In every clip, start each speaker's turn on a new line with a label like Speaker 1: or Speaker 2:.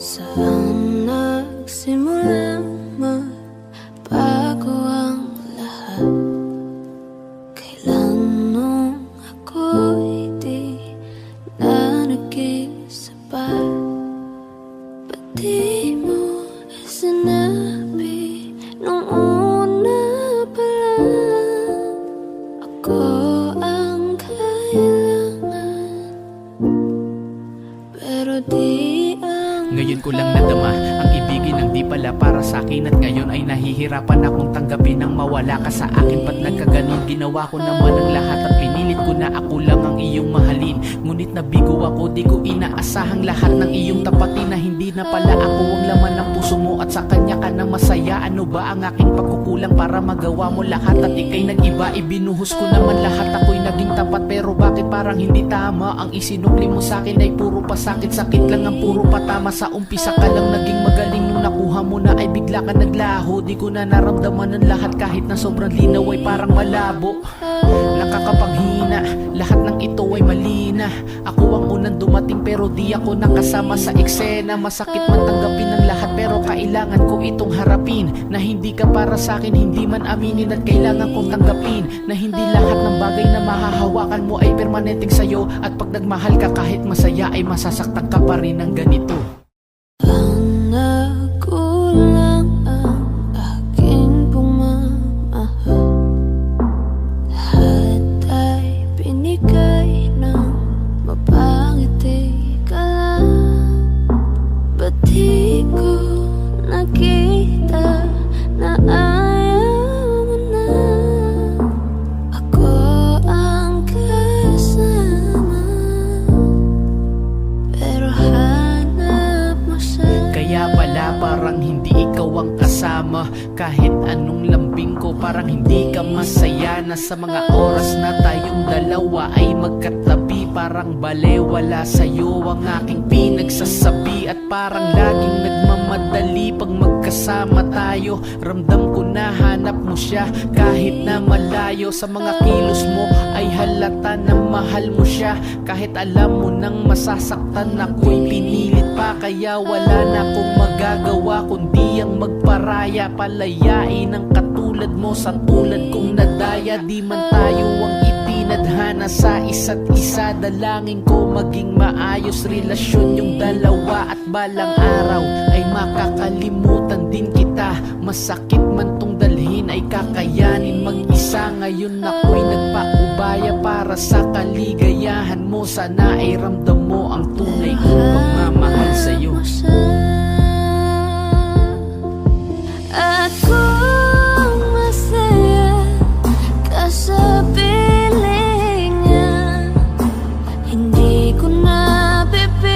Speaker 1: Saan nagsimulang magbago ang lahat? Kailan nung ako'y di na naging sapat? Ba't di mo sinabi nung una pa lang ako ang kailangan? Pero di
Speaker 2: ngayon ko lang nadama ang ibigin ng di pala para sa akin. At ngayon ay nahihirapan akong tanggapin ang mawala ka sa akin. Ba't nagkaganon? Ginawa ko naman ang lahat at pinilit ko na ako lang ang iyong mahalin. Ngunit nabigo ako, di ko inaasahang lahat ng iyong tapatin. Na hindi na pala ako ang laman ng puso mo at sa kanya ka na masaya. Ano ba ang aking pagkukulang para magawa mo lahat? At ika'y nag-iba, ibinuhos ko naman lahat. Ako'y naging tapat, pero bakit parang hindi tama? Ang isinukli mo sa akin ay puro pasakit. Sakit lang ang puro patama. Sa umpisa ka lang naging magaling, nung nakuha mo na ay bigla ka naglaho. Di ko na naramdaman ang lahat kahit na sobrang linaw ay parang malabo. Nakakapanghina, lahat ng ito ay mali na. Ako ang unang dumating pero di ako nakasama sa eksena. Masakit man tanggapin ang lahat pero kailangan ko itong harapin. Na hindi ka para sa akin, hindi man aminin. At kailangan kong tanggapin na hindi lahat ng bagay na mahahawakan mo ay permanenteng sa'yo. At pag nagmahal ka kahit masaya ay masasaktan ka pa rin ng ganito.
Speaker 1: Nagkulang ang aking pagmamahal. Lahat ay binigay ng mapangiti ka lang. Ba't di ko nakita na ayaw mo na ako ang kasama? Pero
Speaker 2: kaya pala parang hindi ikaw ang kasama. Kahit anong lambing ko parang hindi ka masaya. Na sa mga oras na tayong dalawa ay magkatabi, parang balewala sa'yo ang aking pinagsasabi. At parang laging nagmamadali pag magkasama tayo. Ramdam ko na hanap mo siya kahit na malayo. Sa mga kilos mo ay halata na mahal mo siya. Kahit alam mo nang masasaktan ako'y pinilit pa. Kaya wala na akong magagawa kundi ang magparaya. Palayain ang katulad mo sa tulad kong nadaya. Di man tayo ang itinadhana sa isa't isa. Dalangin ko maging maayos relasyon yung dalawa. At balang araw ay makakalimutan din kita. Masakit man tong dalhin ay kakayanin mag-isa. Ngayon ako'y nagpaubaya para sa kaligayahan mo. Sana ay ramdam mo ang tunay kong pagmamahal sa'yo.
Speaker 1: Akong masaya ka sa piling niya. Hindi ko na pipilit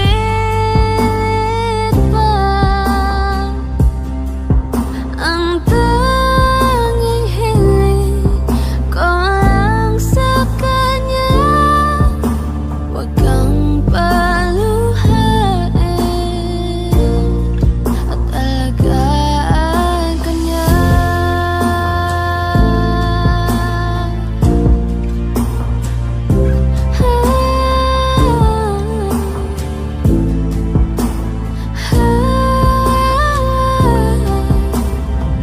Speaker 1: pa. Ang tanging hiling ko lang sa kanya. Huwag kang paluhain at alagaan ka niya.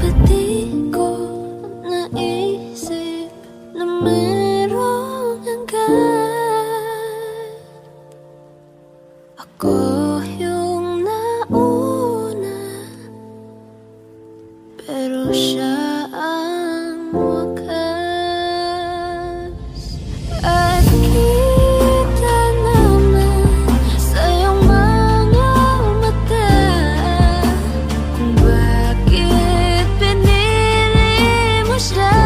Speaker 1: Ba't di ko naisip na merong hanggan? Ako yung nauna, pero siya ang wakas. At kita naman sa iyong mga mata kung bakit pinili mo siya.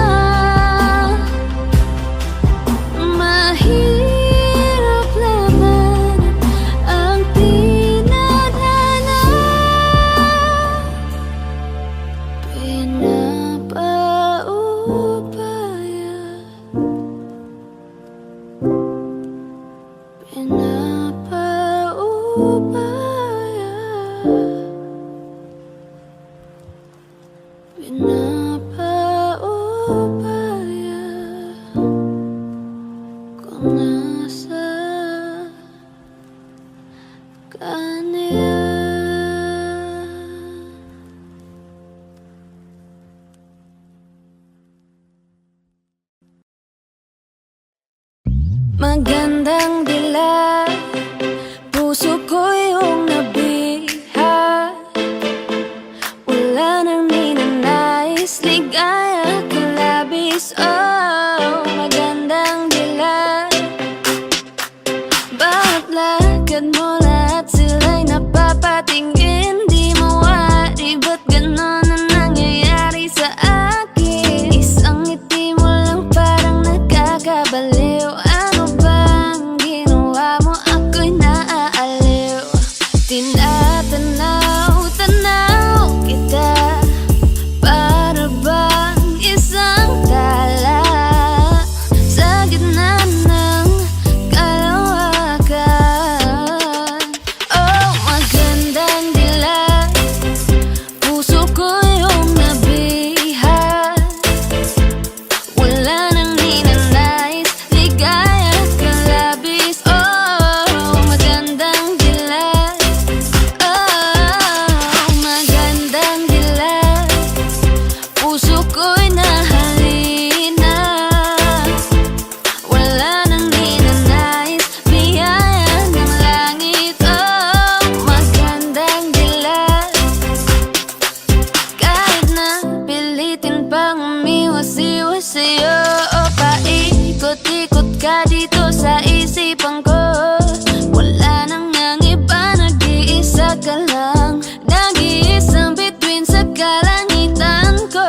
Speaker 1: Mahirap laban ang tinadhana. Pinapaubaya, pinapaubaya, pinapaubaya kung nasa kanya. lakad mo lahat sila'y napapatingin. Di mawari, ba't ganon ang nangyayari sa akin? Isang ngiti mo lang parang nakakabaliw. Ano bang ginawa mo? Ako'y naaaliw. Tinatanaw-tanaw kita, para bang isang tala sa gitna ng kalawakan. Oh, magandang dilag, puso ko yung nabihag. Wala nang ninanais, ligaya ka labis. Oh, magandang dilag. Oh, magandang dilag, puso ko'y nahalina. Wala nang ninanais, biyaya ng langit. Oh, magandang dilag. Kahit na pilitin pang umiwas-iwas sa'yo, oh, paikot-ikot ka dito sa isipan ko. Wala nang ang iba, nag-iisa ka lang. Nag-iisang bituin sa kalangitan ko.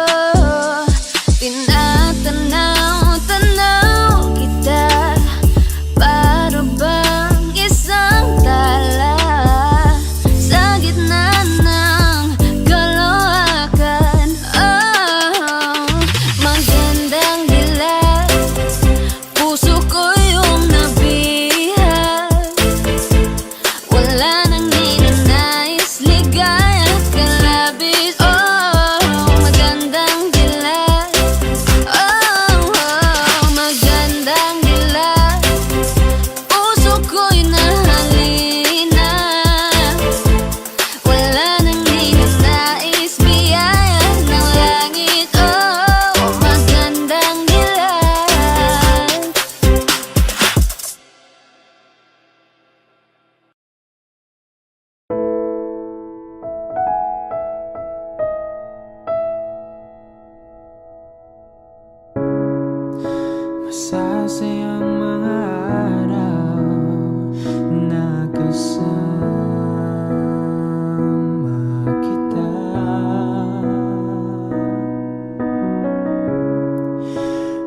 Speaker 1: Tinatanaw-tanaw kita, para bang isang tala sa gitna ng kalawakan. Oh, magandang dilag, puso ko yung nabihag. Wala nang ninanais, ligaya ka labis. Oh, magandang dilag. Oh, magandang dilag, puso ko'y nahalina. Wala nang ninanais, biyaya ng langit. Oh, magandang dilag.
Speaker 3: Masasayang mga araw na kasama kita.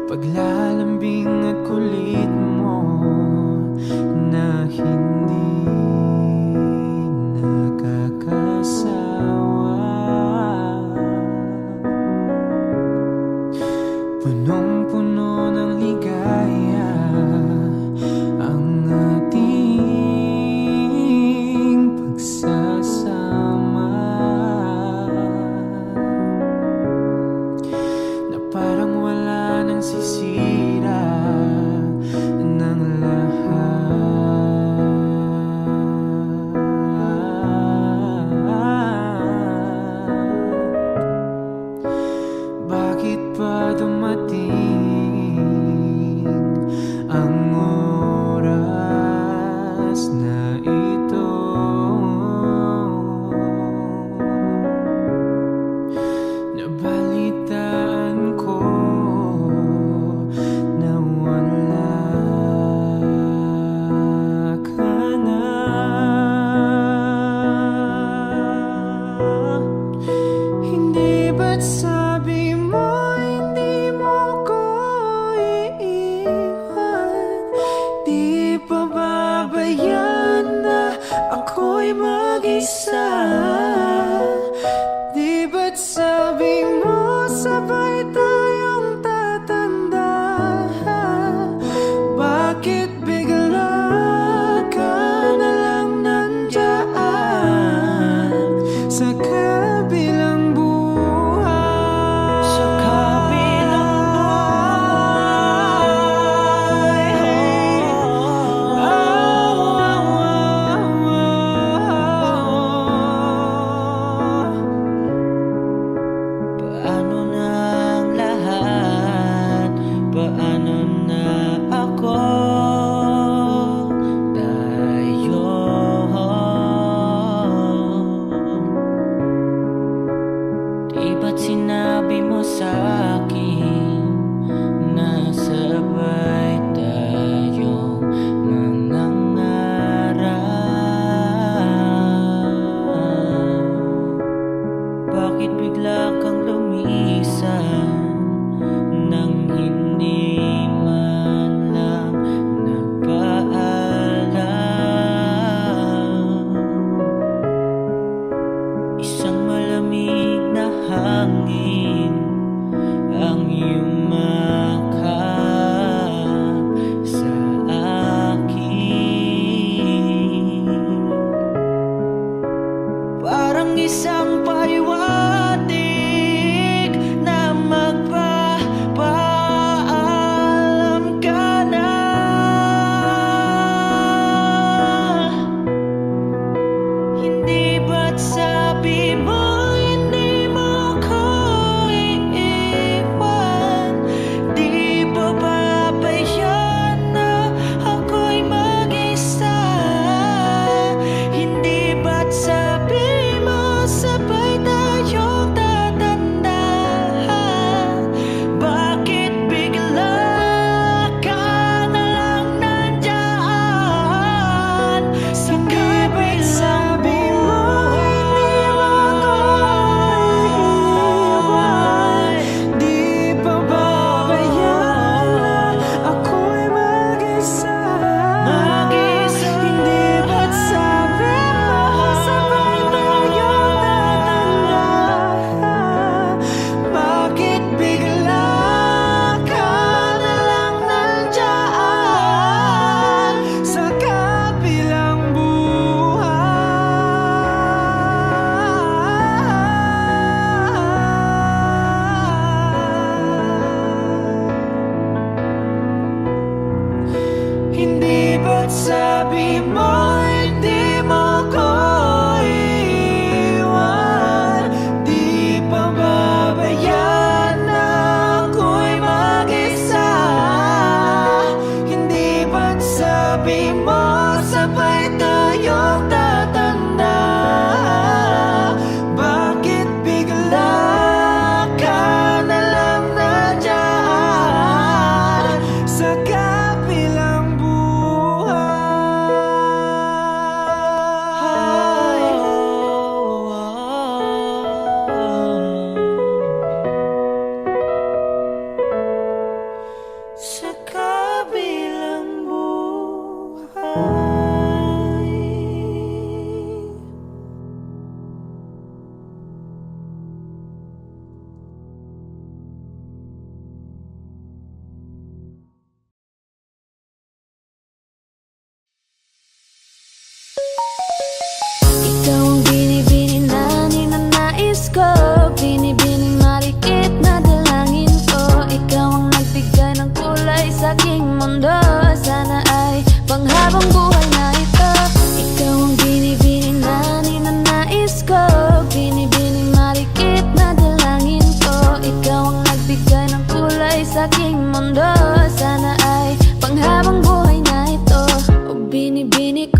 Speaker 3: Paglalambing at kulit mo na hindi nakakasawa. Punong-puno ng ligaya ang ating pagsasama, na parang wala nang sisira ng lahat. Bakit pa dumating ang oras na ito? Nabalitaan ko na wala ka na. Hindi ba't sabi mo hindi mo ko iiwan? Di pa babayan na ako'y mag-isa? Di ba't sabi mo sabay tayong tatanda? Bakit bigla ka na lang nandyan sa kabilang buhay? Sa kabilang buhay.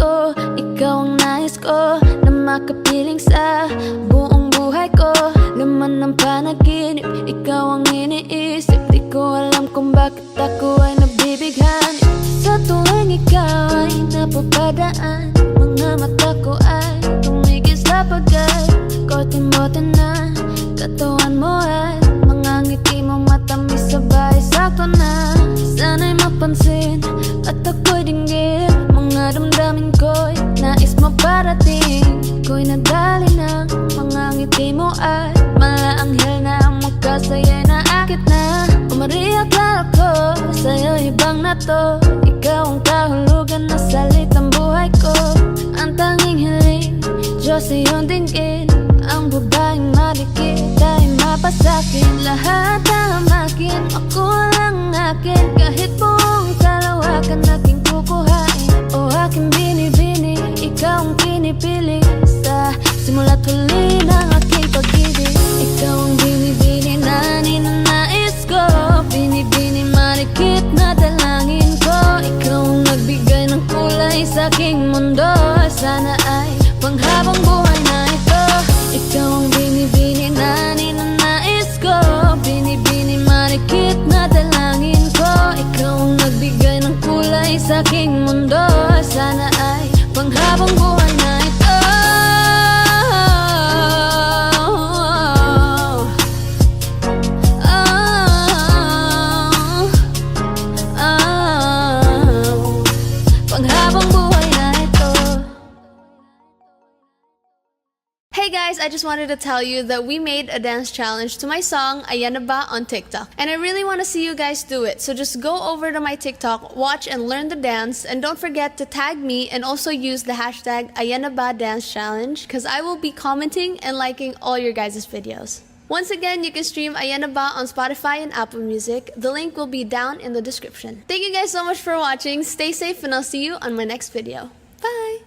Speaker 1: ko. Ikaw ang nais ko na makapiling sa buong buhay ko. Laman ng panaginip, ikaw ang iniisip. Di ko alam kung bakit ako ay nabibighani. Sa tuwing ikaw ay napapadaan, mga mata ko ay tumigil sa pagkat-kote-mote na katawan mo ay mga ngiti mo matamis sabay sakto na. Sana'y mapansin at ako'y dinggin mga damdamin ko'y nais mo parating. Ko'y nadali ng mga ngiti mo ay malaanghel na ang mukha sa'yo'y naakit na. Umari akala ko sa'yo ibang na to. Ikaw ang kahulugan na salitang buhay ko. Ang tanging hiling, Diyos iyong dinggin. Ang babaeng malikit ay mapasakin. Lahat ang akin, ako lang akin. Kahit buong kalawakan aking kukuhain. O aking binibini, ikaw ang pinipili. Sa simula't huli ng aking pag-ibig. Ikaw ang binibini na ninanais ko. Binibini malikit na dalangin ko. Ikaw ang nagbigay ng kulay sa aking mundo. Sana ay panghabang buhay na ito. Ikaw ang binibini na ninanais ko. Binibini malikit na dalangin ko. Ikaw ang nagbigay ng kulay sa aking mundo. Sana ay panghabang buhay na ito. Panghabang buhay na ito.
Speaker 4: Hey guys, I just wanted to tell you that we made a dance challenge to my song Ayan Na Ba on TikTok. And I really want to see you guys do it. So just go over to my TikTok, watch and learn the dance, and don't forget to tag me and also use the hashtag Ayan Na Ba Dance Challenge because I will be commenting and liking all your guys' videos. Once again, you can stream Ayan Na Ba on Spotify and Apple Music. The link will be down in the description. Thank you guys so much for watching. Stay safe and I'll see you on my next video. Bye!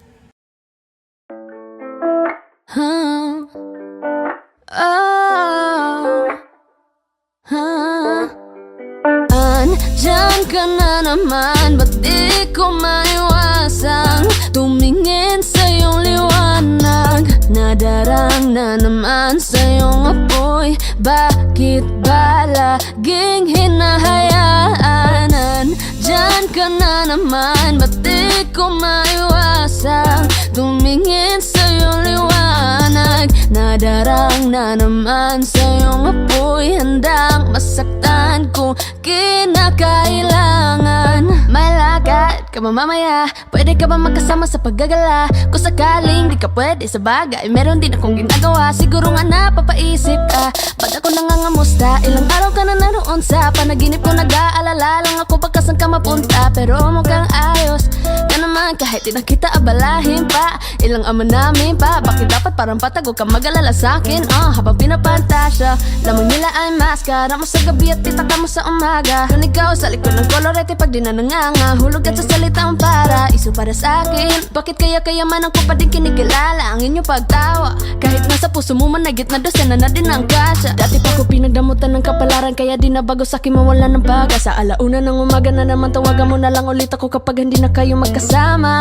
Speaker 1: Andyan ka na naman, ba't di ko maiwasang tumingin sa iyong liwanag? Nadarang na naman sa iyong apoy. Bakit ba laging hinahayaan? Andyan ka na naman, ba't di ko maiwasang tumingin sa iyong liwanag? Nadarang na naman sa iyong apoy. Handang masaktan kung kinakailangan. May lakad ka ba mamaya? Pwede ka ba magkasama sa paggagala? Kung sakaling di ka pwede sa bagay, meron din akong ginagawa. Siguro nga napapaisip ka, ba't ako nangangamusta? Ilang araw ka na naroon sa panaginip ko. Nag-aalala lang ako baka saan ka mapunta. Pero mukhang ayos ka naman kahit di na kita abalahin pa. Ilang ama namin pa, bakit dapat parang patago ka mag-alala sa'kin? Habang pinapantasya, lamang nila ay maskara mo sa gabi at pitaka mo sa umaga. Kung ikaw sa likod ng kolorete pag di na nanganga, hulog at sa salitang para iso para sa'kin. Bakit kaya kayamanan ko pa din kinikilala ang inyong pagtawa? Kahit nasa puso mo managit na dosena na din ang kasya. Dati pa ko pinagdamutan ng kapalaran, kaya di na bago sa'kin mawala ng baga. Sa alauna ng umaga na naman, tawagan mo na lang ulit ako kapag hindi na kayo magkasama.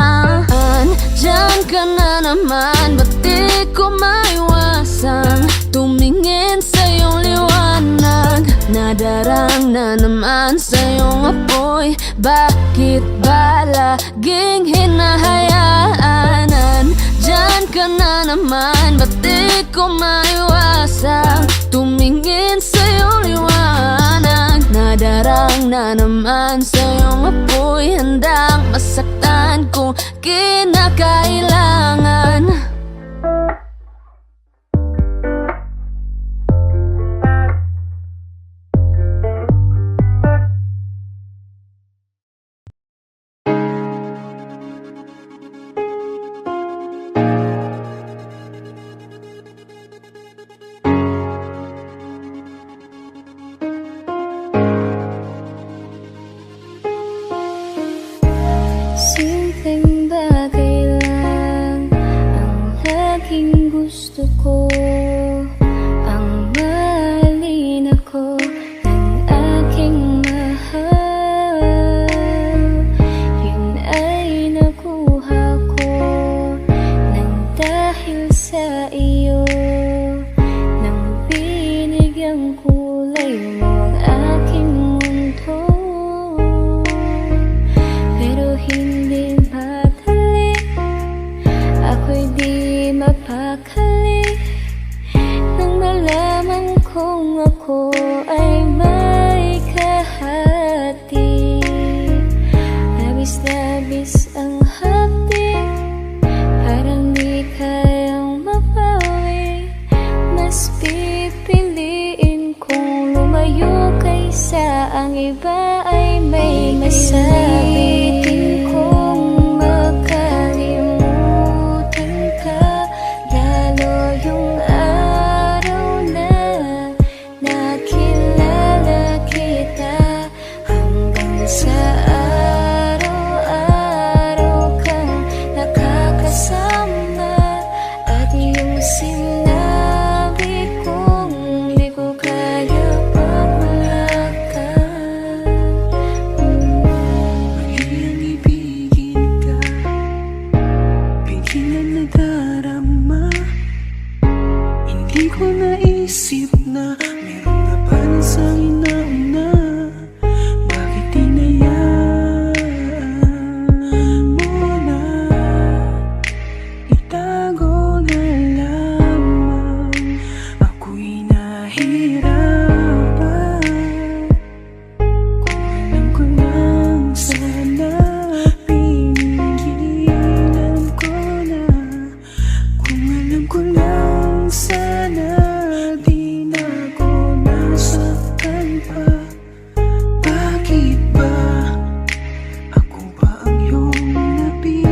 Speaker 1: Andyan ka na naman, ba't di ko maiwasang tumingin sa iyong liwanag? Nadarang na naman sa iyong apoy. Bakit ba laging hinahayaan? Andyan ka na naman, ba't di ko maiwasang tumingin sa iyong liwanag? Nadarang na naman sa iyong apoy. Handang masaktan kung kinakailangan. Something that Nakakali nang malaman kong ako ay may kahati. Labis-labis ang hapdi, parang di kayang mapawi. Mas pipiliin kong lumayo kaysa ang iba ay may masabi. Din kong makalimutan ka, lalo yung araw na nakilala kita. Hanggang sa araw-araw kang nakakasama, at yung sinabi kong di ko kaya pag wala ka.
Speaker 3: Maging ibigin ka, bigyan na darama. Hindi ko naisip na meron na pala sa inauna. Bakit hinayaan mo na itago na lamang? Ako'y nahirapan. Kung alam ko lang sana, pinigilan ko na. Kung alam ko lang sana, di na ako nasaktan pa. Bakit ba ako ba ang iyong napili?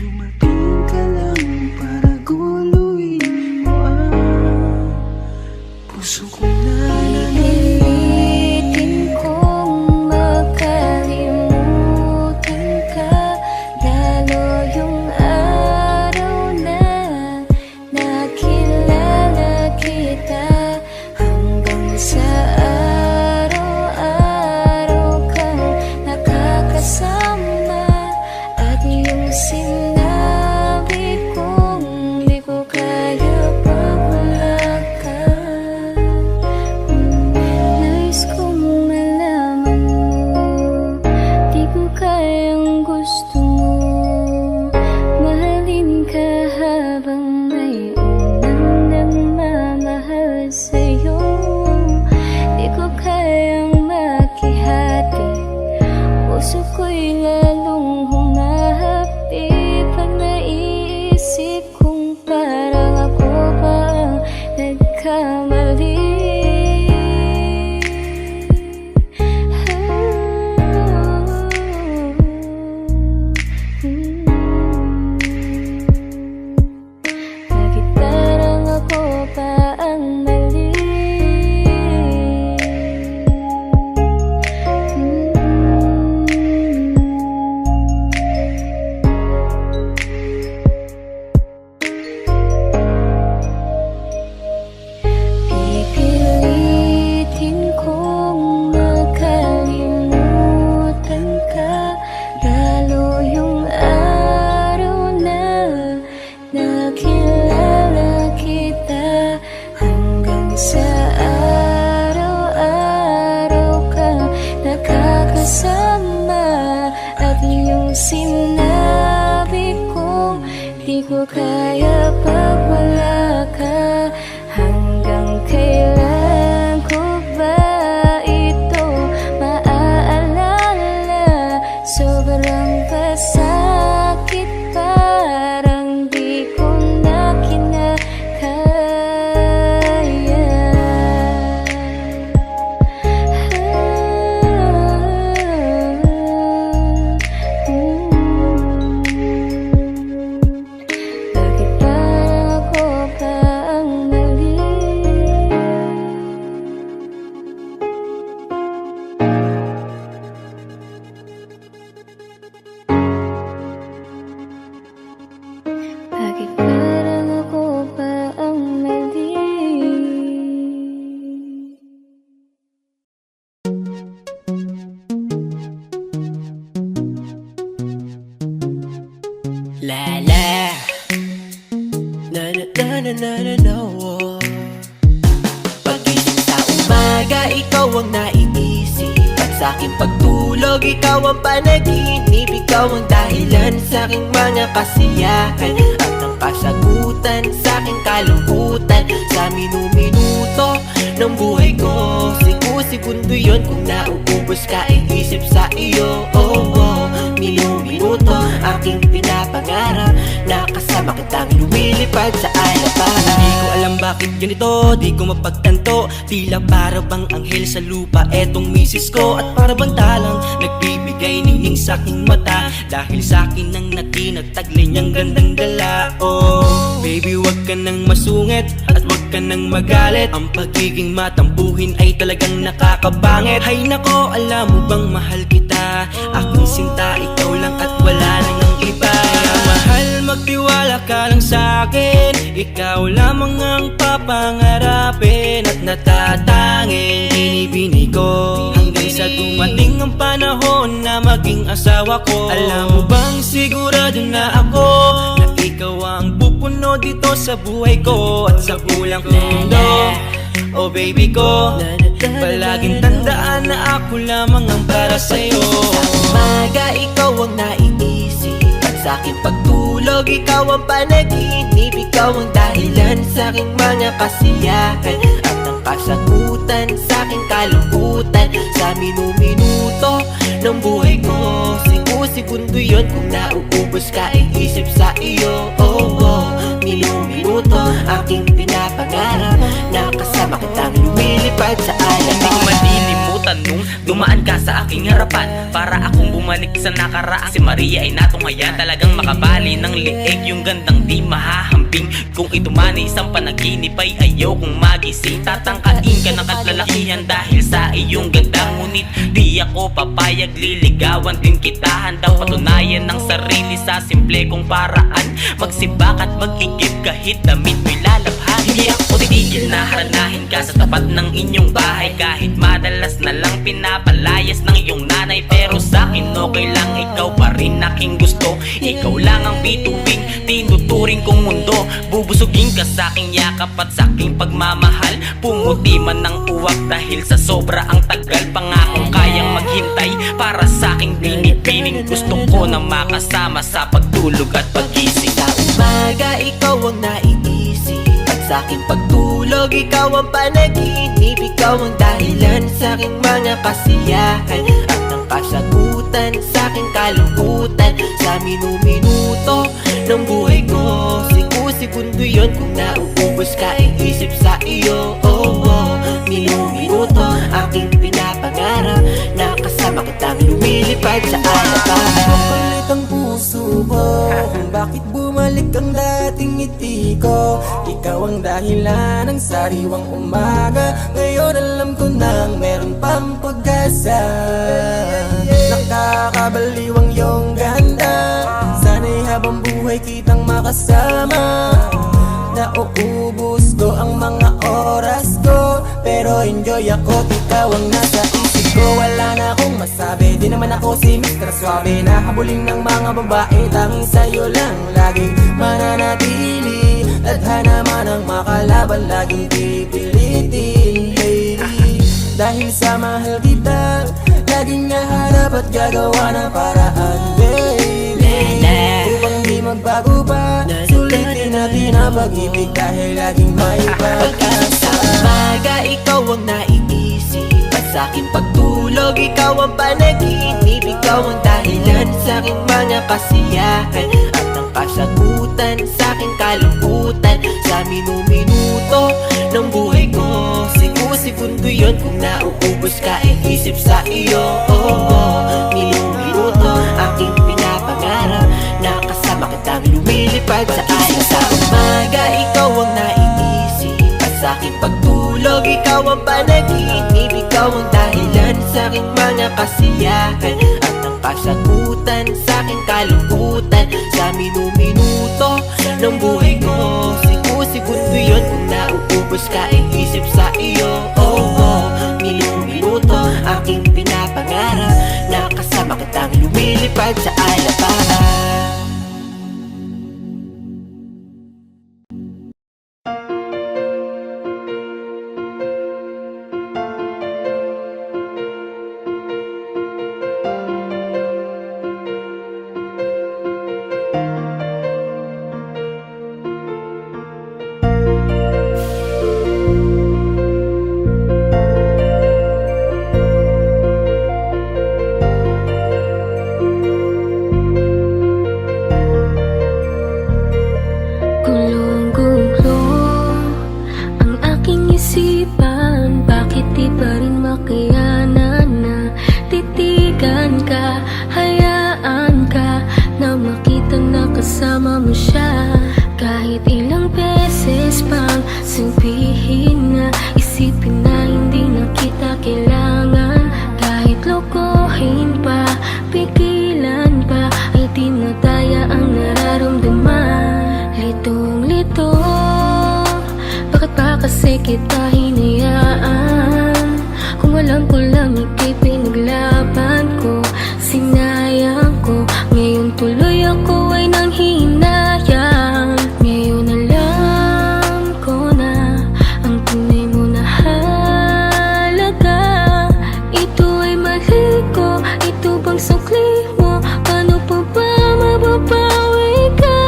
Speaker 3: Dumating ka lang para guluhin mo ang puso ko na
Speaker 1: Pipilitin kong makalimutan ka, lalo yung araw na nakilala kita. Hanggang sa araw-araw kang nakakasama, at yung sinabi kong di ko kaya pag wala ka. Nais kong malaman mo, di ko kayang gusto mo. Mahalin ka habang may unang nagmamahal sa'yo. Di ko kayang makihati, puso ko'y lalong humahati pag naiisip kong parang ako pa ang nagkamali. Bakit parang ako pa ang mali? Pipilitin kong makalimutan ka, lalo yung araw na nakilala kita. Hanggang sa araw-araw kang nakakasama, at yung sinabi kong di ko kaya pag wala ka. Hanggang kailan ko ba ito maaalala? Sobrang pasakit, parang di ko na kinakaya. Bakit parang ako pa ang mali? Bakit parang ako pa ang mali?
Speaker 5: La la na na na na na na na Pag-isip sa umaga, ikaw ang naiisip, at sa'king pagtulog. Ikaw ang panaginip, ikaw ang dahilan sa'king mga kasiyahan at ang kasagutan sa'king kalungkutan. Sa minuminuto ng buhay ko, segundo yun kung nauubos ka, iisip sa iyo. Minuminuto aking pinapangarap na kasama kitang lumilipad sa alapahan.
Speaker 6: Di ko alam bakit ganito, di ko mapagtanto. Tila para bang anghel sa lupa etong misis ko. At para bang talang nagbibigay nining sa'king mata, dahil sa'kin ang natinagtaglay niyang gandang dala. Oh, baby wag ka nang masungit at wag ka nang magalit. Ang pagiging matampuhin ay talagang nakakabangit. Hay nako, alam mo bang mahal kita, aking sinta, ikaw lang at wala nang ang iba. Kaya mahal, magtiwala ka lang sa'kin, ikaw lamang ang papangarapin at natatanging binibini ko, hanggang sa dumating ang panahon na maging asawa ko. Alam mo bang sigurado na ako na ikaw ang pupuno dito sa buhay ko at sa bulang mundo. Oh baby ko, palaging tandaan na ako lamang ang para sa'yo.
Speaker 5: Sa umaga, ikaw ang naiisip at sa'king pagtulog, ikaw ang panaginip, ikaw ang dahilan sa'king mga kasiyahan at ang kasagutan sa'king kalungkutan. Sa minuminuto ng buhay ko, segundo yun kung nauubos ka, iisip sa iyo. Minuminuto aking pinapangarap na kasama kitang lumilipad sa alapahan.
Speaker 7: Hindi ko malilimutan nung dumaan ka sa aking harapan, para akong bumalik sa nakaraan. Si Maria ay natunghayan, talagang makabali ng liig, yung gandang di mahahambing. Kung ito man ay isang panaginip ay ayaw kong magising. Tatangkain ka ng katlalakihan dahil sa iyong ganda, ngunit di ako papayag, liligawan din kita. Handang patunayan ng sarili sa simple kong paraan, magsibak at mag-igib kahit damit mo'y lalabhan. Hindi ako titigil na haranahin ka sa tapat ng inyong bahay, kahit madalas na lang pinapalayas ng iyong nanay. Pero sa'kin okay lang, ikaw pa rin aking gusto. Ikaw lang ang bituing tinuturing kong mundo. Bubusugin ka sa'king yakap at sa'king pagmamahal. Pumuti man ng uwak dahil sa sobra ang tagal. Pangakong kayang maghintay para sa'king binibining. Gusto ko na makasama sa pagtulog at pagising.
Speaker 5: Sa umaga, ikaw ang naiisip at sa'king pagtulog, ikaw ang panaginip, ikaw ang dahilan sa'king mga kasiyahan at ang kasagutan sa'king kalungkutan. Sa minuminuto ng buhay ko, segundo yun kung nauubos ka, iisip sa iyo. Minuminuto aking pinapangarap na kasama kitang lumilipad sa alapahan.
Speaker 3: Makulit ang puso ko kung bakit bumalik ang dating ngiti ko. Ikaw ang dahilan ng sariwang umaga. Ngayon alam ko nang meron pang pag-asa. Nakakabaliw ang iyong ganda, sana'y habang buhay kitang makasama. Nauubos ko ang mga oras ko, pero enjoy ako, ikaw ang nasa isip ko. Wala na akong masabi, di naman ako si Mr. Suave na habulin ng mga babae. Tanging sa'yo lang laging mananatili, tadhana man ang makalaban, laging pipilitin, baby. Dahil sa mahal kita, laging naharap at gagawa ng paraan, baby. Upang di magbago pa, sulitin natin ang pag-ibig dahil laging may pag-asa.
Speaker 5: Sa umaga, ikaw ang naiisip at sa'king pagtulog, ikaw ang panaginip, ikaw ang dahilan sa'king mga kasiyahan at ang kasagutan sa'king kalungkutan. Sa minuminuto ng buhay ko, segundo yun kung nauubos ka, iisip sa iyo. Minuminuto aking pinapangarap na kasama kitang lumilipad sa alapahan. Sa umaga, ikaw ang naiisip at sa'king pagtulog, ikaw ang panaginip, ikaw ang dahilan sa'king mga kasiyahan at ang kasagutan sa'king kalungkutan. Sa minuminuto ng buhay ko, segundo yun kung nauubos ka, iisip sa iyo. Minuminuto aking pinapangarap na kasama kitang lumilipad sa alapahan.
Speaker 1: kita hinayaan. Kung alam ko lang ika'y pinaglaban ko, sinayang ko. Ngayon tuloy ako ay nanghihinayang. Ngayon alam ko na ang tunay mo na halaga. Ito ay mali ko, ito bang sukli mo? Paano pa ba mababawi ka?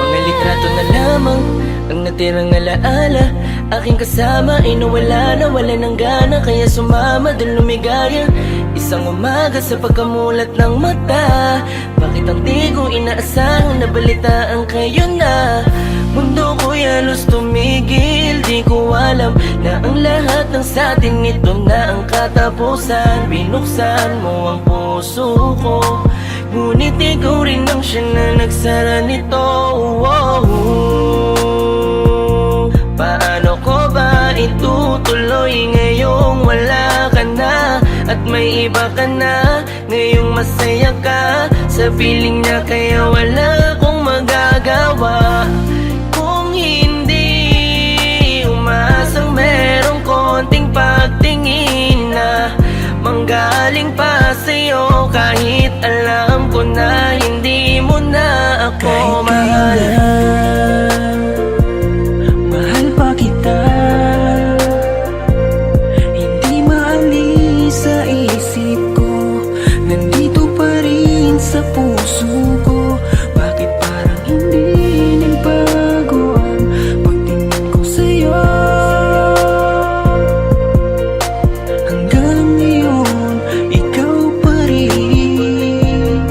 Speaker 5: Mga litrato na lamang ang natirang alaala. Aking kasama ay nawala na, wala ng gana, kaya sumama dun lumigaya. Isang umaga sa pagkamulat ng mata, bakit ang di ko inaasahang nabalitaan kayo na? Mundo ko'y halos tumigil, di ko alam na ang lahat ng satin ito na ang katapusan. Binuksan mo ang puso ko, ngunit ikaw rin ang siya na nagsara nito. Paano ko ba itutuloy ngayong wala ka na at may iba ka na? Ngayong masaya ka sa piling niya, kaya wala akong magagawa. Kung hindi umasang merong konting pagtingin na manggaling pa sa'yo, kahit alam ko na hindi mo na ako mahal.
Speaker 3: Mahal pa kita, hindi maalis sa isip ko, nandito pa rin sa puso ko. Bakit parang hindi nagbago ang pagtingin ko sa'yo? Hanggang ngayon, ikaw pa rin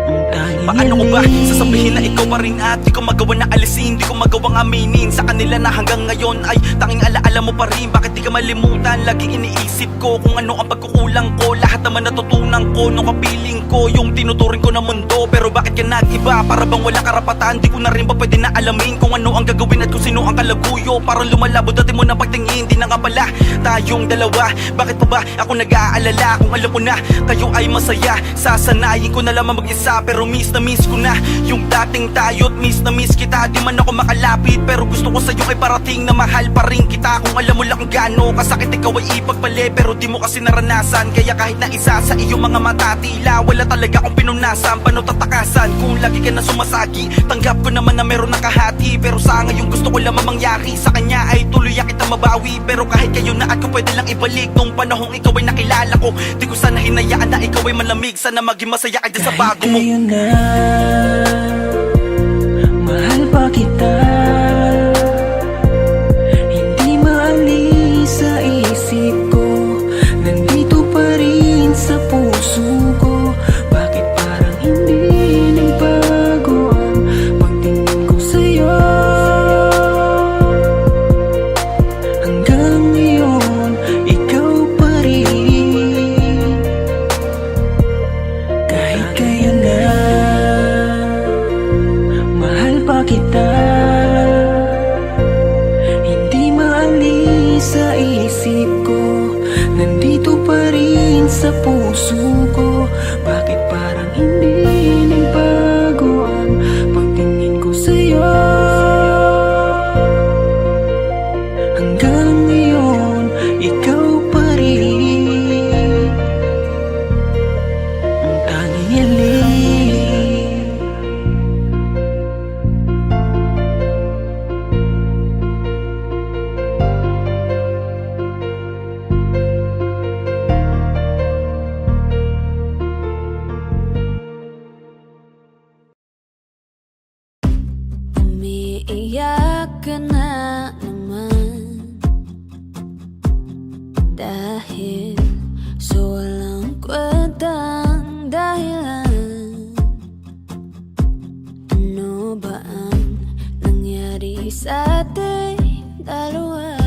Speaker 3: ang tanging
Speaker 6: Paano ko ba sasabihin na ikaw pa rin at di ko magawa na alisin, di ko magawang aminin sa kanila na hanggang ngayon ay tanging alaala mo pa rin. Bakit di ka malimutan? Laging iniisip ko kung ano ang pagkukulang ko. Lahat naman natutunan ko nung kapiling ko yung tinuturing ko na mundo. Pero bakit ka nag-iba? Para bang walang karapatan? Di ko na rin ba pwede na alamin kung ano ang gagawin at kung sino ang kalaguyo? Parang lumalabo dati mo na pagtingin, di na nga pala tayong dalawa. Bakit pa ba ako nag-aalala kung alam ko na tayo ay masaya? Sasanayin ko na lamang mag-isa, pero miss na miss ko na yung dating tayo't miss na miss kita. Di man ako makalapit, pero gusto ko sa'yo ay parating na mahal pa rin kita. Kung alam mo lang kung gaano kasakit ikaw ay ipagpali, pero di mo kasi naranasan. Kaya kahit na isa sa iyong mga mata, tila wala talaga akong pinunasan. Paano tatakasan kung lagi ka na sumasagi? Tanggap ko naman na meron nakahati, pero sa ngayon gusto ko lamang mangyari sa kanya ay tuluyan kita mabawi. Pero kahit kayo na at ko pwede lang ibalik nung panahong ikaw ay nakilala ko. Di ko sana hinayaan na ikaw ay malamig, sana maging masaya ka dyan sa bago mo.
Speaker 3: Ngayon na, mahal pa kita, hindi maalis sa isip ko, nandito pa rin sa puso ko. Bakit parang hindi nagbago ang pagtingin ko sa'yo? Hanggang ngayon, ikaw pa rin. Kahit kayo na, mahal pa kita, hindi maalis sa isip ko, nandito pa rin sa puso ko. Bakit parang hindi nagbago ang pagtingin ko sa'yo? Hanggang ngayon, ikaw pa rin ang tanging hiling.
Speaker 1: Umiiyak ka na naman dahil sa walang kwentang dahilan. Ano ba ang nangyari sa ating dalawa?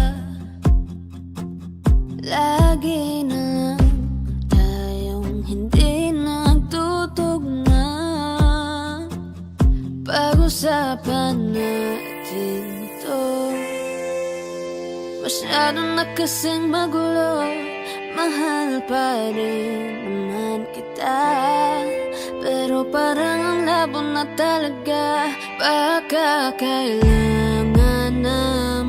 Speaker 1: Lagi na lang tayong hindi nagtutugma. Pag-usapan natin to, masyado na kasing magulo. Mahal pa rin naman kita, pero parang ang labo na talaga. Baka kailangan na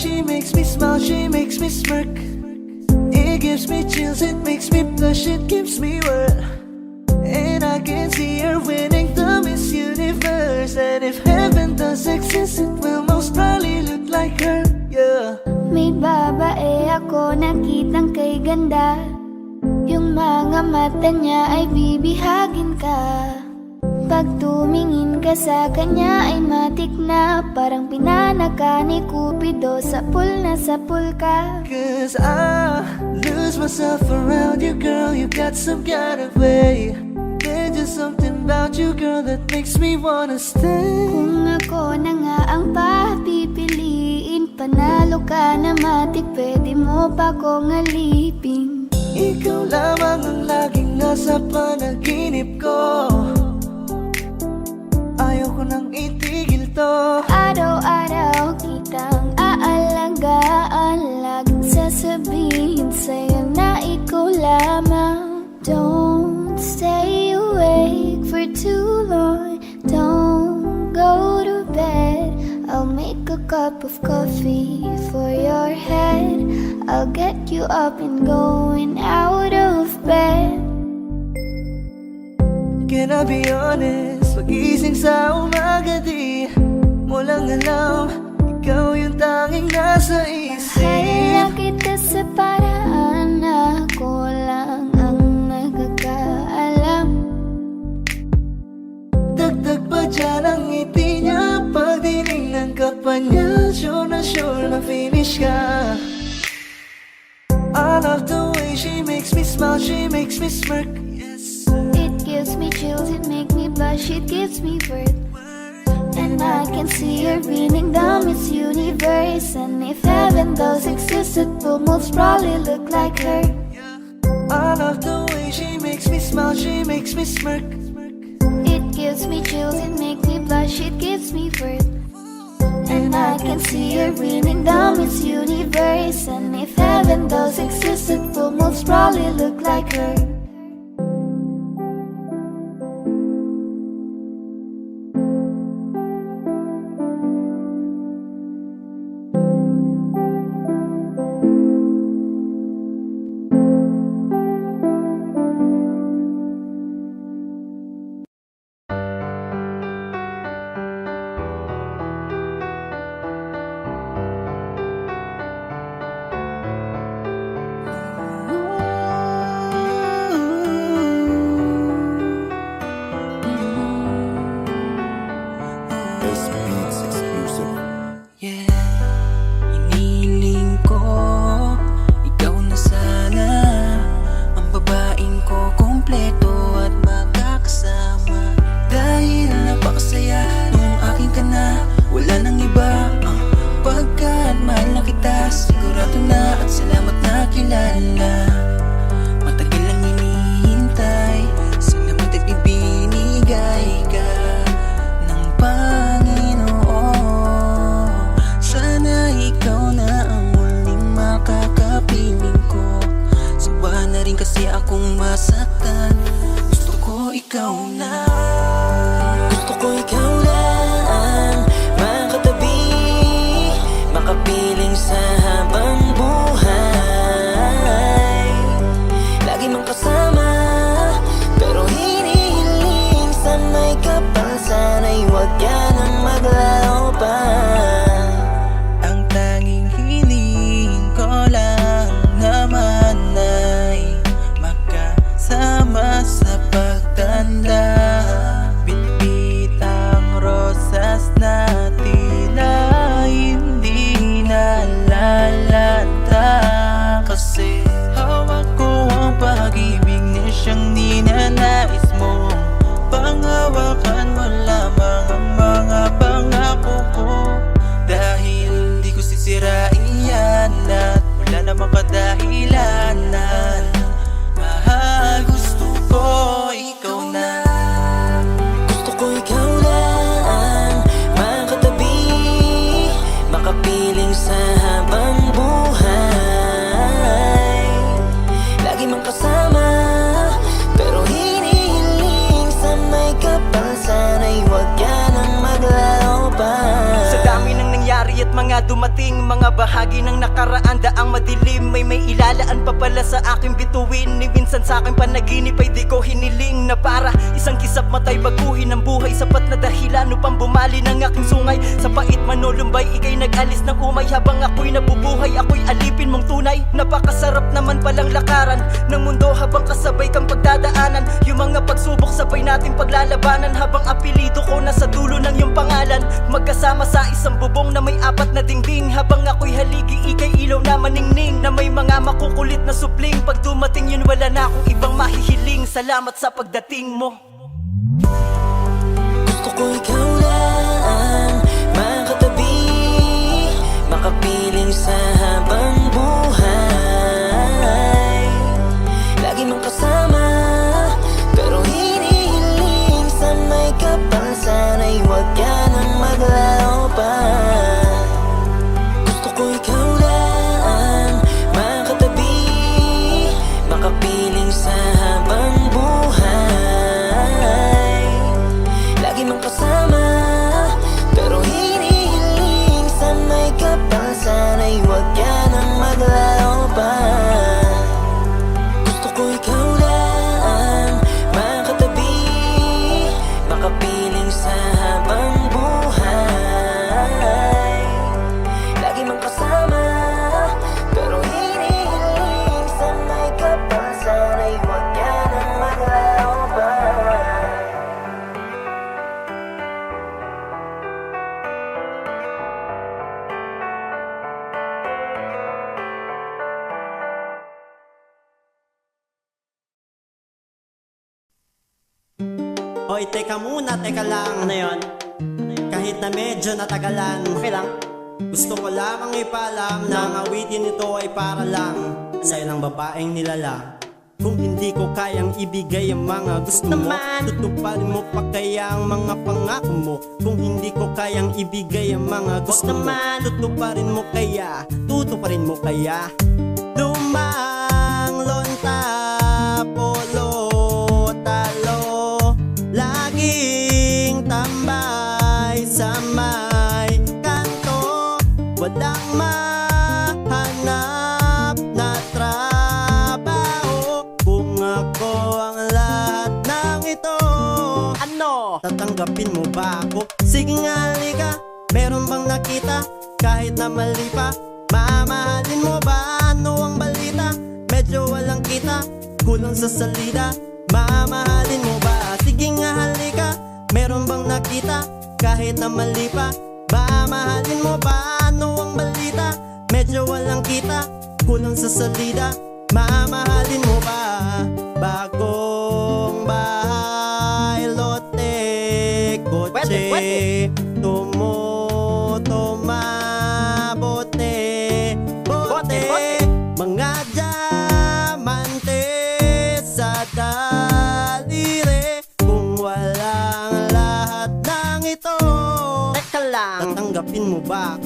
Speaker 3: she makes me smile, she makes me smirk. It gives me chills, it makes me blush, it gives me word. And I can see her winning the Miss Universe. And if heaven does exist, it will most probably look like her, yeah.
Speaker 1: May babae ako nakitang kay ganda. Yung mga mata niya ay bibihagin ka. Pag tumingin ka sa kanya ay matik na. Parang pinanaka ni Cupido, sapul na sapul ka.
Speaker 3: Cause I lose myself around you, girl. You got some kind of way. There's just something about you, girl, that makes me wanna stay.
Speaker 1: Kung ako na nga ang papipiliin, panalo ka na matik, pwede mo pa kong alipin.
Speaker 3: Ikaw lamang ang laging nasa panaginip ko. Ayaw ko nang itigil to.
Speaker 1: Araw-araw kitang aalagaan, laging sasabihin sa'yo na ikaw lamang. Don't stay awake for too long, don't go to bed. I'll make a cup of coffee for your head. I'll get you up and going out of bed.
Speaker 3: Can I be honest? Pag-ising sa umaga di mo lang alam, ikaw yung tanging nasa isip.
Speaker 1: Mahal kita sa paraan na ako lang ang nagkakaalam.
Speaker 3: Dagdag pa dyan ang ngiti niya, pag dinignan ka pa niya, sure na finish ka. I love the way she makes me smile, she makes me smirk.
Speaker 1: It gives me chills, it makes me blush, it gives me worth. And I can see her winning the Miss Universe. And if heaven does exist, it will most probably look like her.
Speaker 3: I love the way she makes me smile, she makes me smirk.
Speaker 1: It gives me chills, it makes me blush, it gives me worth. And I can see her winning the Miss Universe. And if heaven does exist, it will most probably look like her.
Speaker 5: dumating mga bahagi ng nakaraan, daang madilim. May ilalaan pa pala sa aking bituin. Ni minsan sa aking panaginip ay di ko hiniling na para isang kisap matay baguhin ang buhay. Sapat na dahilan upang bumali ng aking sungay. Sa pait manulumbay, ikay nag-alis ng umay. Habang ako'y nabubuhay, ako'y alipin mong tunay. Napakasarap naman palang lakaran ng mundo habang kasabay kang pagdadaanan. Yung mga pagsubok sabay natin paglalabanan. Habang apelido ko nasa dulo ng iyong pangalan. Magkasama sa isang bubong na may apat na dingding. Habang ako'y haligi, ikay ilaw na maningning. Na may mga makukulit na supling. Pag dumating yun wala na akong ibang mahihiling. Salamat sa pagdating mo.
Speaker 3: Gusto ko ikaw lang makatabi, makapiling sa habang buhay. Lagi mong kasama, pero hinihiling sa may kapal. Sana'y huwag ka nang maglaro pa. Gusto ko ikaw lang makatabi, makapiling sa habang buhay. Lagi mong kasama, pero hinihiling sa may kapal. Sana'y huwag ka nang maglaro pa. Gusto ko ikaw lang makatabi, makapiling sa habang buhay. Lagi mong kasama, pero hinihiling sa may kapal. Sana'y huwag ka nang maglaro pa.
Speaker 8: Hoy, teka muna, teka lang. Ano yun? Kahit na medyo natagalan, okay lang. Gusto ko lamang ipaalam na ang awitin nito ay para lang sa ilang babaeng nilala. Kung hindi ko kayang ibigay ang mga gusto mo, tutuparin mo pa kaya ang mga pangako mo. Kung hindi ko kayang ibigay ang mga gusto mo, tutuparin mo kaya, tutuparin mo kaya. Lumang lonta, polo, talo, laging tambay sa may kanto. Walang mahanap na trabaho. Kung ako ang lahat ng ito, ano? Tatanggapin mo ba ako? Sige nga, halika. Meron bang nakita? Kahit na mali pa, mamahalin mo ba? Ano ang balita? Medyo walang kita, kulang sa salida. Mamahalin mo ba? Sige nga, halika. Meron bang nakita? Kahit na mali pa, mamahalin mo ba? Ano ang balita? Medyo walang kita, kulang sa salida. Mamahalin mo ba? Bagong bahay, lote, kotse, tumutuma, bote, mga diamante sa daliri. Kung walang lahat ng ito, teka lang, tatanggapin mo ba?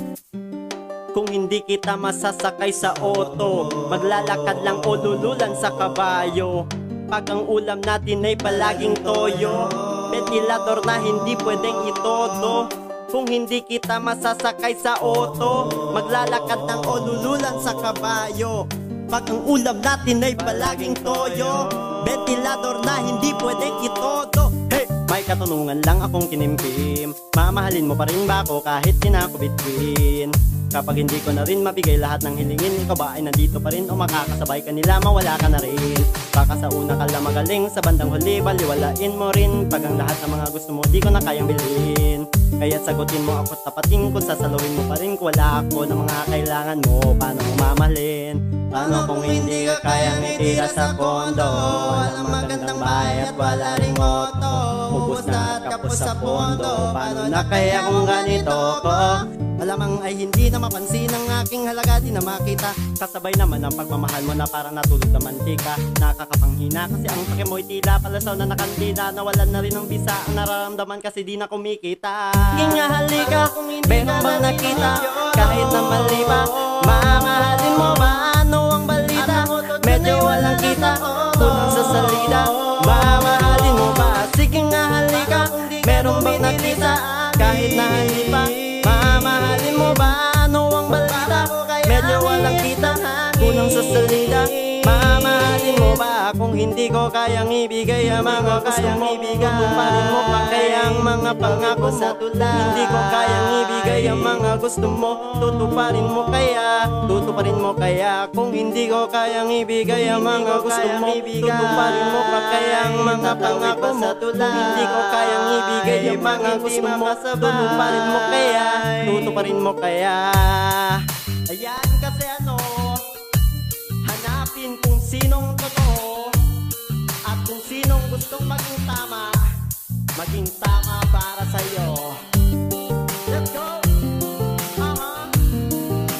Speaker 8: Kung hindi kita masasakay sa auto, maglalakad lang o lululan sa kabayo. Pag ang ulam natin ay palaging toyo, ventilador na hindi pwedeng itodo. Kung hindi kita masasakay sa auto, maglalakad lang o lululan sa kabayo. Pag ang ulam natin ay palaging toyo, ventilador na hindi pwedeng itodo. Hey! May katanungan lang akong tinimpim, mamahalin mo pa rin ba ako kahit kinakubitwin? Kapag hindi ko na rin mabigay lahat ng hilingin, ikaw ba ay nandito pa rin o makakasabay ka nila, mawala ka na rin? Baka sa una ka lang magaling, sa bandang huli baliwalain mo rin. Pag ang lahat ng mga gusto mo di ko na kayang bilhin, kaya sagutin mo ako tapating. Kung sasaluhin mo pa rin, kung wala ako ng mga kailangan mo, paano mo mamahalin? Paano kung hindi ka kayang itira sa kondo? Walang magandang bahay at wala ring auto, ubos na at kapos sa pondo. Paano na kaya kung ganito ko? Malamang ay hindi na mapansin ang aking halaga, di na makita. Kasabay naman ang pagmamahal mo na parang natulog na mantika. Nakakapanghina kasi ang pake mo'y tila palasaw na nakandila. Nawalan na rin ng bisa ang nararamdaman kasi di na kumikita. Sige nga, halika, meron bang nakita? Kahit na mali pa, mamahalin mo ba? Ano ang balita? Medyo walang kita, kulang sa salida. Mamahalin mo ba? Sige nga, halika, meron bang nakita? Kahit na hindi pa, mamahalin mo ba? Ano ang balita? hindi ko kayang ibigay ang mga gusto mo, tutuparin mo pa kaya ang mga pangako mo. Hindi ko kayang ibigay ang mga gusto mo, tutuparin mo kaya. Kung hindi ko kayang ibigay ang mga gusto mo, tutuparin mo pa kaya ang mga pangako mo. Hindi ko kayang ibigay ang mga gusto mo, tutuparin mo kaya. Ayan kasi hanapin kung sinong totoo at kung sinong gustong maging tama para sa'yo. Let's go!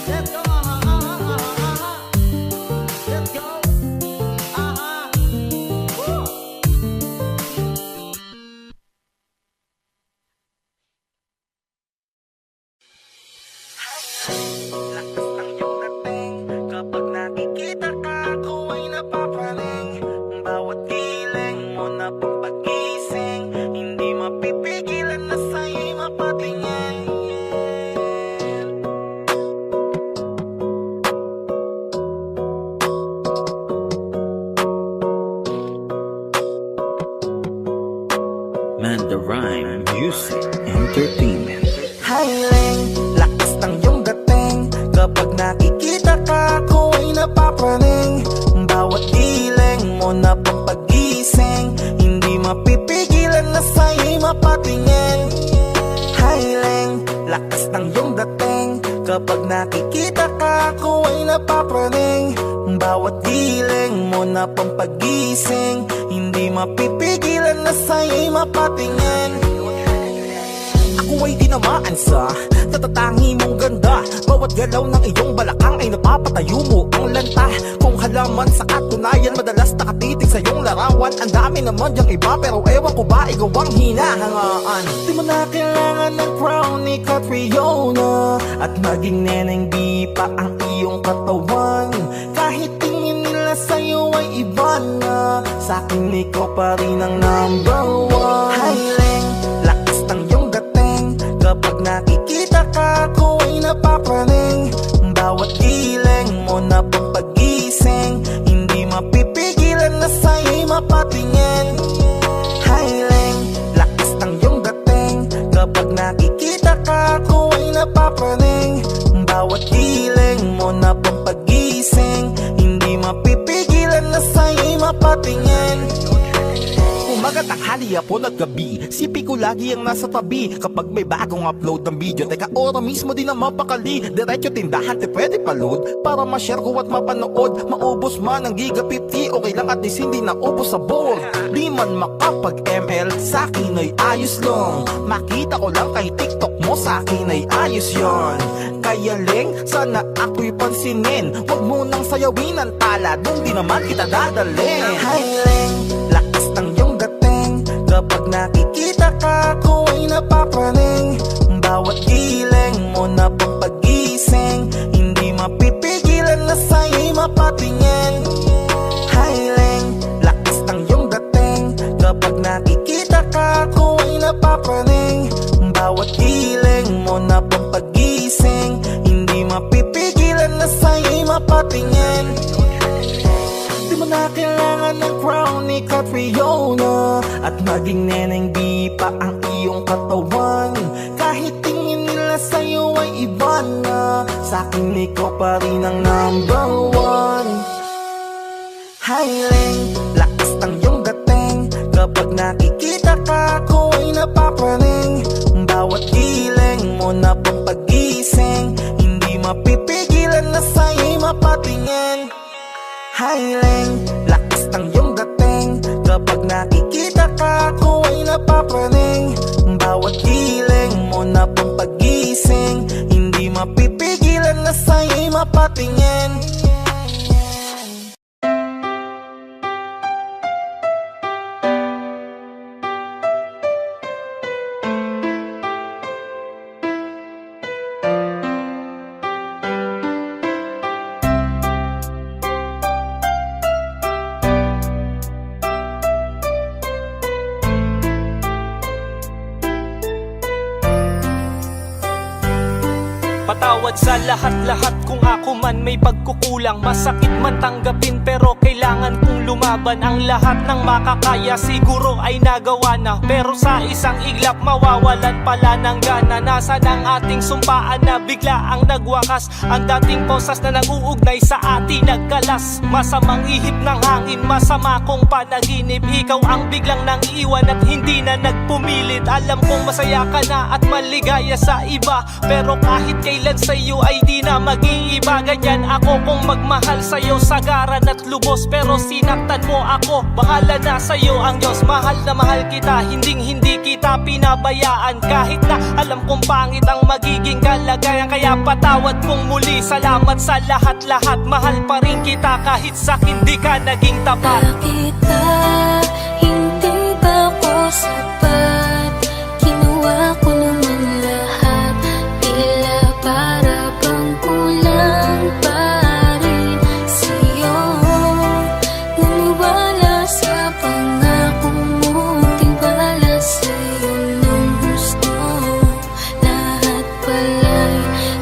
Speaker 8: Let's go! Let's go! Woo!
Speaker 6: Lakas ng iyong dating, kapag nakikita ka, ako ay napapaling. Bawat giling mo na pagpagising, hindi mapipigilan na sa'yo'y mapatingin.
Speaker 9: Mandarine Music Entertainment.
Speaker 6: Hiling, lakas ng iyong dating, kapag nakikita ka, ako ay napapaling. Bawat giling mo na pagpagising, hindi mapipigilan na sa'yo'y mapatingin. Hiling, lakas ng iyong dating, kapag nakikita ka, ako ay napapaling. Bawat giling mo na pampagising, hindi mapipigilan na sa'yo'y mapatingin. Ako ay tinamaan sa tatatangi mong ganda. Bawat galaw ng iyong balakang ay napapatayo mo ang lanta. Kung halaman sa katunayan, madalas nakatitig sa iyong larawan. Ang dami naman yung iba, pero ewan ko ba ikaw ang hinahangaan. Di mo na kailangan ng crown ni Catriona, at maging neneng di pa ang iyong katawan. Kahit tingin nila sa'yo ay iba na, sa'kin ikaw pa rin ang number one. Hiling, lakas ng iyong dating, kapag nakikita ka, ako ay napapaling. Bawat giling mo na pagpagising, hindi mapipigilan na sa'yo'y mapatingin. Hiling, lakas ng iyong dating, kapag nakikita ka, ako ay napapaling. Bawat giling mo na pagpagising, hindi mapipigilan na sa'yo'y mapatingin. Umaga, tanghali, hapon at gabi, sipi ko lagi ang nasa tabi. Kapag may bagong upload ng video, teka ora mismo din ang mapakali. Diretso tindahan, te pwede pa-load, para ma-share ko at mapanood. Maubos man ang giga 50, okay lang at least hindi na ubos sa board. Di man makapag-ML, sa'kin ay ayos lang. Makita ko lang kay TikTok mo, sa'kin ay ayos yon. Kaya Leng, sana ako'y pansinin, wag mo nang sayawin ang tala, dun di naman kita dadalhin. Hi Leng, lakas ng iyong dating, kapag nakikita ka, ako ay napapaling. Bawat giling mo na pagpagising, hindi mapipigilan na sa'yo'y mapatingin. Hiling, lakas ng iyong dating, kapag nakikita ka, ako ay napapaling. Bawat giling mo na pagpagising, hindi mapipigilan na sa'yo'y mapatingin. Di mo na kailangan ng crown ni Catriona, at maging neneng di pa ang iyong katawan. Kahit tingin nila sa'yo ay iba na, sa'kin ikaw pa rin ang number one. Hiling, lakas ng iyong dating, kapag nakikita ka, ako ay napapaling. Bawat giling mo na pagpagising, hindi mapipigilan na sa'yo'y mapatingin. Hiling, lakas ng iyong dating, kapag nakikita ka, ako ay napapaling. Bawat giling mo na pampagising, hindi mapipigilan na sa'yo'y mapatingin.
Speaker 7: Patawad
Speaker 10: Sa lahat-lahat kung ako man may pagkukulang, masakit man tanggapin pero kailangan kong lumaban. Ang lahat ng makakaya siguro ay nagawa na, pero sa isang iglap mawawalan pala ng gana. Nasaan ang ating sumpaan na bigla ang nagwakas? Ang dating posas na nag-uugnay sa atin nagkalas. Masamang ihip ng hangin, masama kong panaginip. Ikaw ang biglang nang iwan at hindi na nagpumilit. Alam kong masaya ka na at maligaya sa iba, pero kahit kailan sa'yo ay di na mag-iiba. Ganyan ako kung magmahal sa'yo sagaran at lubos, pero sinaktan mo ako, bahala na sa'yo ang Diyos. Mahal na mahal kita, hindi kita pinabayaan. Kahit na alam kong pangit ang magiging kalagayan, kaya patawad kong muli. Salamat sa lahat-lahat, mahal pa rin kita kahit sa hindi ka naging tapat.
Speaker 1: Bakit ba hindi ba ako sapat? Kinuha ko naman lahat, tila para bang kulang pa rin sa'yo. Naniwala sa pangako mo, tiwala sa'yo ng gusto. Lahat pala'y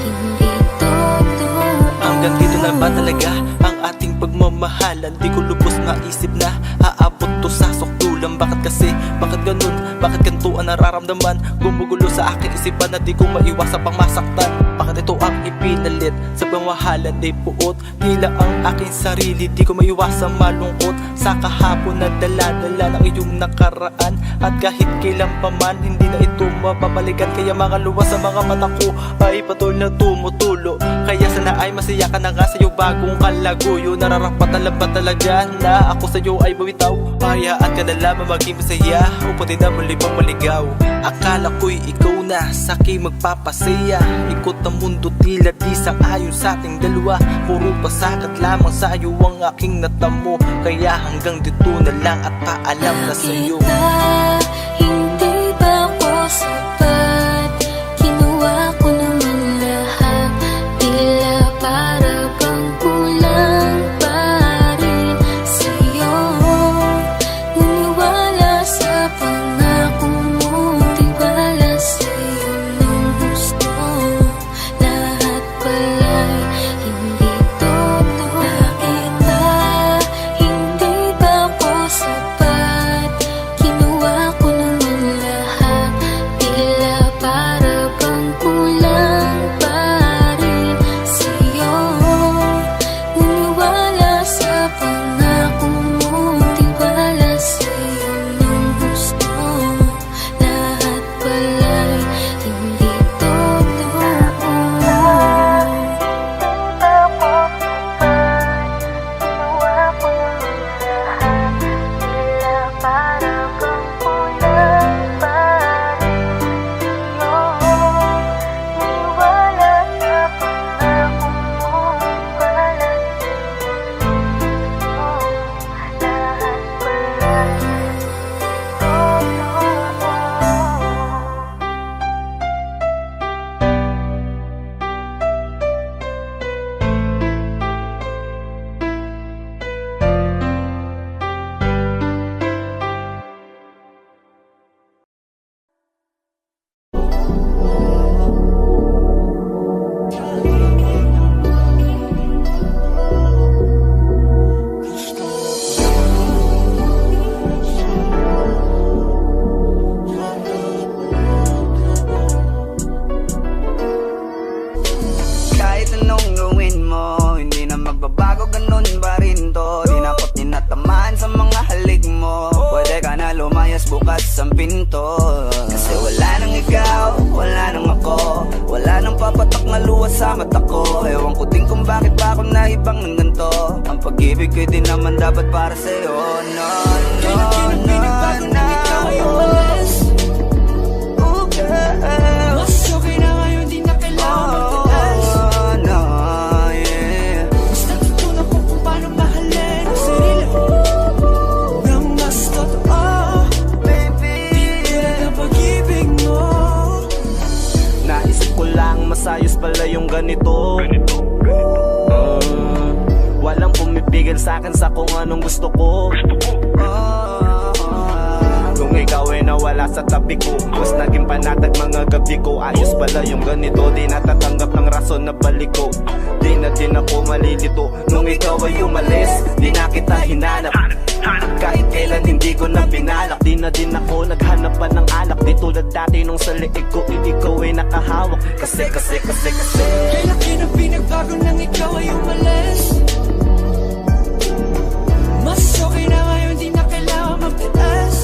Speaker 1: hindi totoo.
Speaker 5: Hanggang dito na ba talaga ang ating pagmamahalan? Di ko lubos maisip na aabot to sa sukdulan. Bakit kasi? Bakit ganun? Bakit ganito ang nararamdaman? Gumugulo sa aking isipan na di ko maiwasan pang masaktan. Bakit ito ang ipinalit sa pamahalan ay puot? Tila ang aking sarili, di ko maiwasan malungkot sa kahapon na dala-dala ng iyong nakaraan. At kahit kailan pa man, hindi na ito mapapalikan. Kaya mga luwas sa mga mata ko ay patuloy na tumutulo. Kaya sana ay masaya ka na nga sa'yo bagong kalaguyo. Nararapat na lang ba talaga na ako sa'yo ay bawitaw? Hayaan ka na lamang maging masaya upang di na muli pang maligaw. Akala ko'y ikaw na sa'kin magpapasaya. Ikot ang mundo tila di sang-ayon sa ating dalawa. Puro pasakat lamang sa'yo ang aking natamo. Kaya hanggang dito na lang at paalam na sa'yo.
Speaker 1: Bakit ba hindi ba ako sapat? Kinuha ko naman lahat, tila para bang kulang pa rin sa'yo. Naniwala sa pangako mo, tiwala sa'yo ng gusto. Lahat pala'y hindi totoo. Bakit ba hindi ba ako sapat? Kinuha ko naman lahat, tila para bang kulang pa rin sa'yo. Naniwala sa pangako mo, tiwala sa'yo ng gusto. Lahat pala'y hindi totoo.
Speaker 11: Kahit anong gawin mo, hindi na magbabago, ganun pa rin to. Di na ako tinatamaan sa mga halik mo. Pwede ka na lumayas, bukas ang pinto. Kasi wala nang ikaw, wala nang ako, wala nang papatak na luwas sa mata ko. Ewan ko din kung bakit pa ako naibang ng ganito. Ang pag-ibig ko'y di naman dapat para sa'yo. No, no, no, na ikaw ay umalis. Oh girl, mas okay na ngayon, di na kailangan magtaas. No, yeah. Basta tutunan ko kung paano mahalin ang sarili nang mas totoo. Baby, tigil ang pag-ibig mo. Naisip ko lang masayos pala yung ganito. Walang pumipigil sa'kin sa kung anong gusto ko. Kung
Speaker 3: nung ikaw ay nawala sa tabi ko. Mas naging panatag mga gabi ko. Ayos pala yung ganito, di natatanggap ng rason na balik ko. Di na din ako malilito nung ikaw ay umalis. Di na kita hinanap, kahit kailan hindi ko na pinalak. Di na din ako naghanap pa ng alak. Di tulad dati nung sa liig ko, ikaw ay nakahawak. Kasi
Speaker 5: Kailan na pinagbago nang ikaw ay umalis? Mas okay na ngayon, di na kailangan magtiis.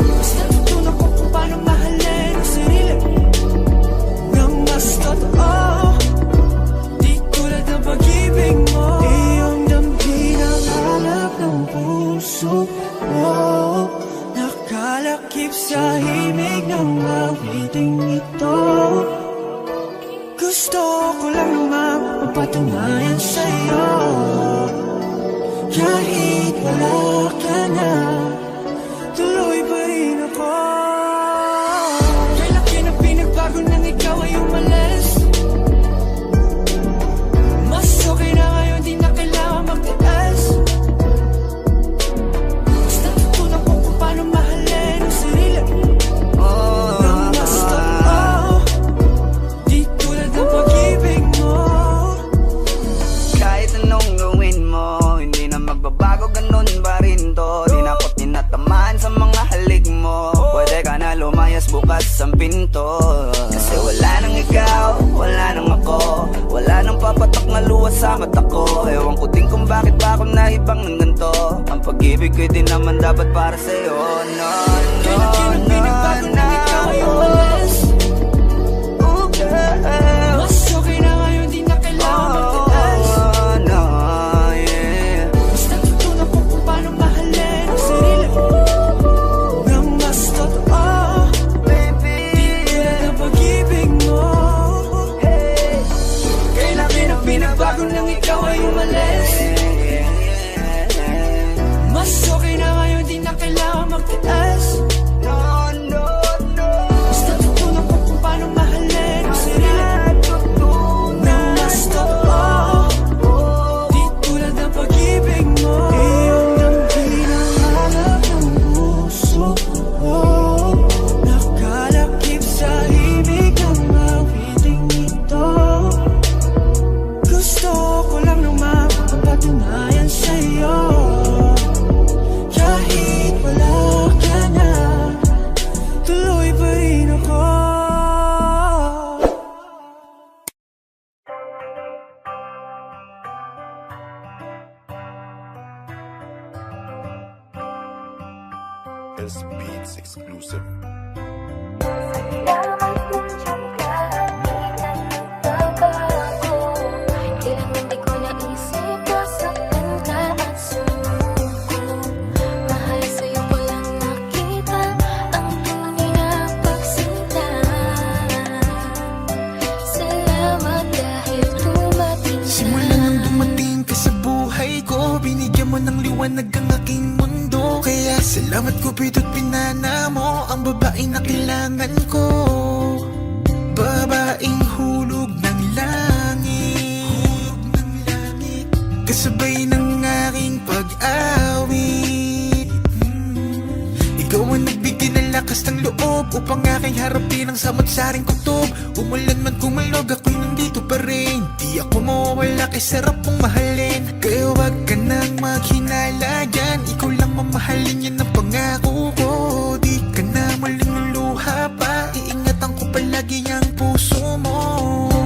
Speaker 5: Mas natutunan ko kung paano mahalin ang sarili nang mas totoo. Di tulad ng pag-ibig mo. Iyong damhin ang hanap ng puso mo. Nakalakip sa himig ng awiting ito. Gusto ko lang naman mapatunayan sa'yo, kahit wala ka na, tuloy pa rin ako. Kailan na pinagbago nang ikaw ay umalis? Mas okay na ngayon, di na kailangan magtiis. Mas natutunan ko kung paano mahalin ang sarili nang mas totoo. Di tulad ng pag-ibig mo.
Speaker 11: Kahit anong gawin mo, hindi na magbabago, ganun pa rin to. Di na ako tinatamaan sa mga halik mo. Pwede ka na lumayas, bukas ang pinto. Kasi wala nang ikaw, wala nang ako. Wala nang papatak na luwas sa mata ko. Ewan ko din kung bakit ba ako naibang ng ganito. Ang pag-ibig ko'y di naman dapat para sa'yo. No,
Speaker 5: Kailan pinagbago nang ikaw ay umalis? Mas okay na ngayon, di na kailangan magtiis. Mas natutunan ko kung paano mahalin ang sarili nang mas totoo. Di tulad ng pag-ibig mo. Kailan pinagbago nang ikaw ay umalis? Mas okay na ngayon, di na kailangan magtiis. Mas natutunan ko kung paano mahalin ang sarili nang mas totoo. Di tulad ng pag-ibig mo. Iyong damhin ang hanap ng puso mo. Nakalakip sa himig ng awiting ito. Gusto ko lang naman mapatunayan sa'yo, kahit wala ka na, tuloy pa rin ako.
Speaker 3: This Beats exclusive.
Speaker 1: Kailan hindi ko naisip nasaktan ka at sumuko. Mahal sa'yo ko lang nakita ang tunay na pagsinta. Salamat dahil dumating ka.
Speaker 5: Simula nang dumating ka sa buhay ko, binigyan mo ng liwanag ang aking mundo. Kaya salamat ko pito't pinana mo ang babaeng na kailangan ko. Babaeng hulog ng langit, kasabay ng aking pag-awit. Ikaw ang nagbigay ng lakas ng loob upang aking harapin ang samot-saring kutob. Umulan man kumalog, ako'y nandito pa rin. Di ako mawawala kay sarap mong mahalin. Kaya wag ka nang maghinala dyan, ikaw lang mamahalin, yan ang pangako ko. Di ka na malululuha pa, iingatan ko palagi ang puso mo.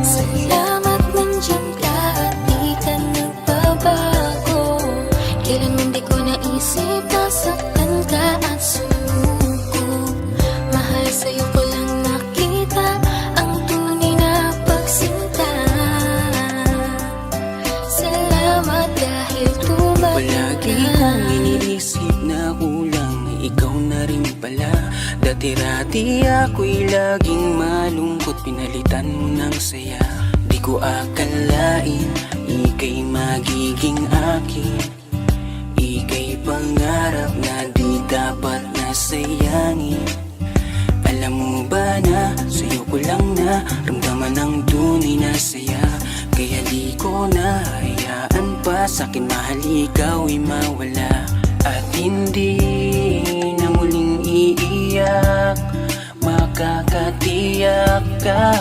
Speaker 1: Salamat nandiyan ka at di ka nagbabago. Kailan hindi ko naisip nasaktan ka at sumuko. Mahal sa'yo ko lang nakita ang tunay na pagsinta. Salamat dahil dumating
Speaker 6: Palagi
Speaker 1: ka.
Speaker 6: kong iniisip na kulang ikaw na rin pala. Dati-rati ako'y laging malungkot, pinalitan mo ng saya. Di ko akalain, ika'y magiging akin. Ika'y pangarap na di dapat nasayangin. Alam mo ba na sa'yo ko lang na ramdaman ang tunay na saya. Kaya di ko na hayaan pa sa'kin mahal ikaw ay mawala.
Speaker 5: At hindi na muling iiyak, makakatiyak ka,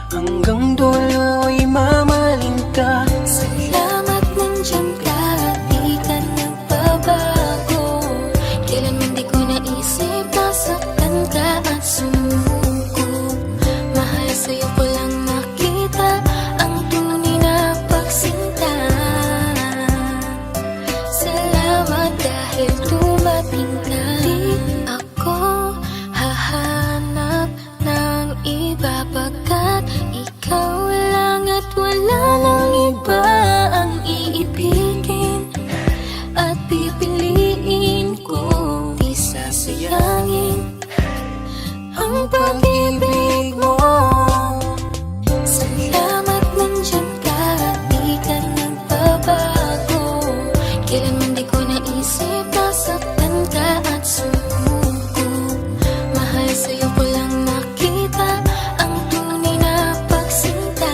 Speaker 5: hanggang dulo'y mamaling ka.
Speaker 1: Salamat nandiyan ka at di ka nagbabago. Kailanman di ko naisip nasaktan ka at sumuko. Mahal sa'yo ko lang nakita ang tunay na pagsinta. Salamat dahil dumating ka. Di ako hahanap ng iba pagkat ikaw lang at wala nang iba ang iibigin at pipiliin ko. Di sasayangin ang pag-ibig mo. Salamat nandiyan ka at di ka nagbabago. Kailanman di ko naisip nasaktan ka at sumuko. Mahal sa'yo ko lang nakita ang tunay na pagsinta.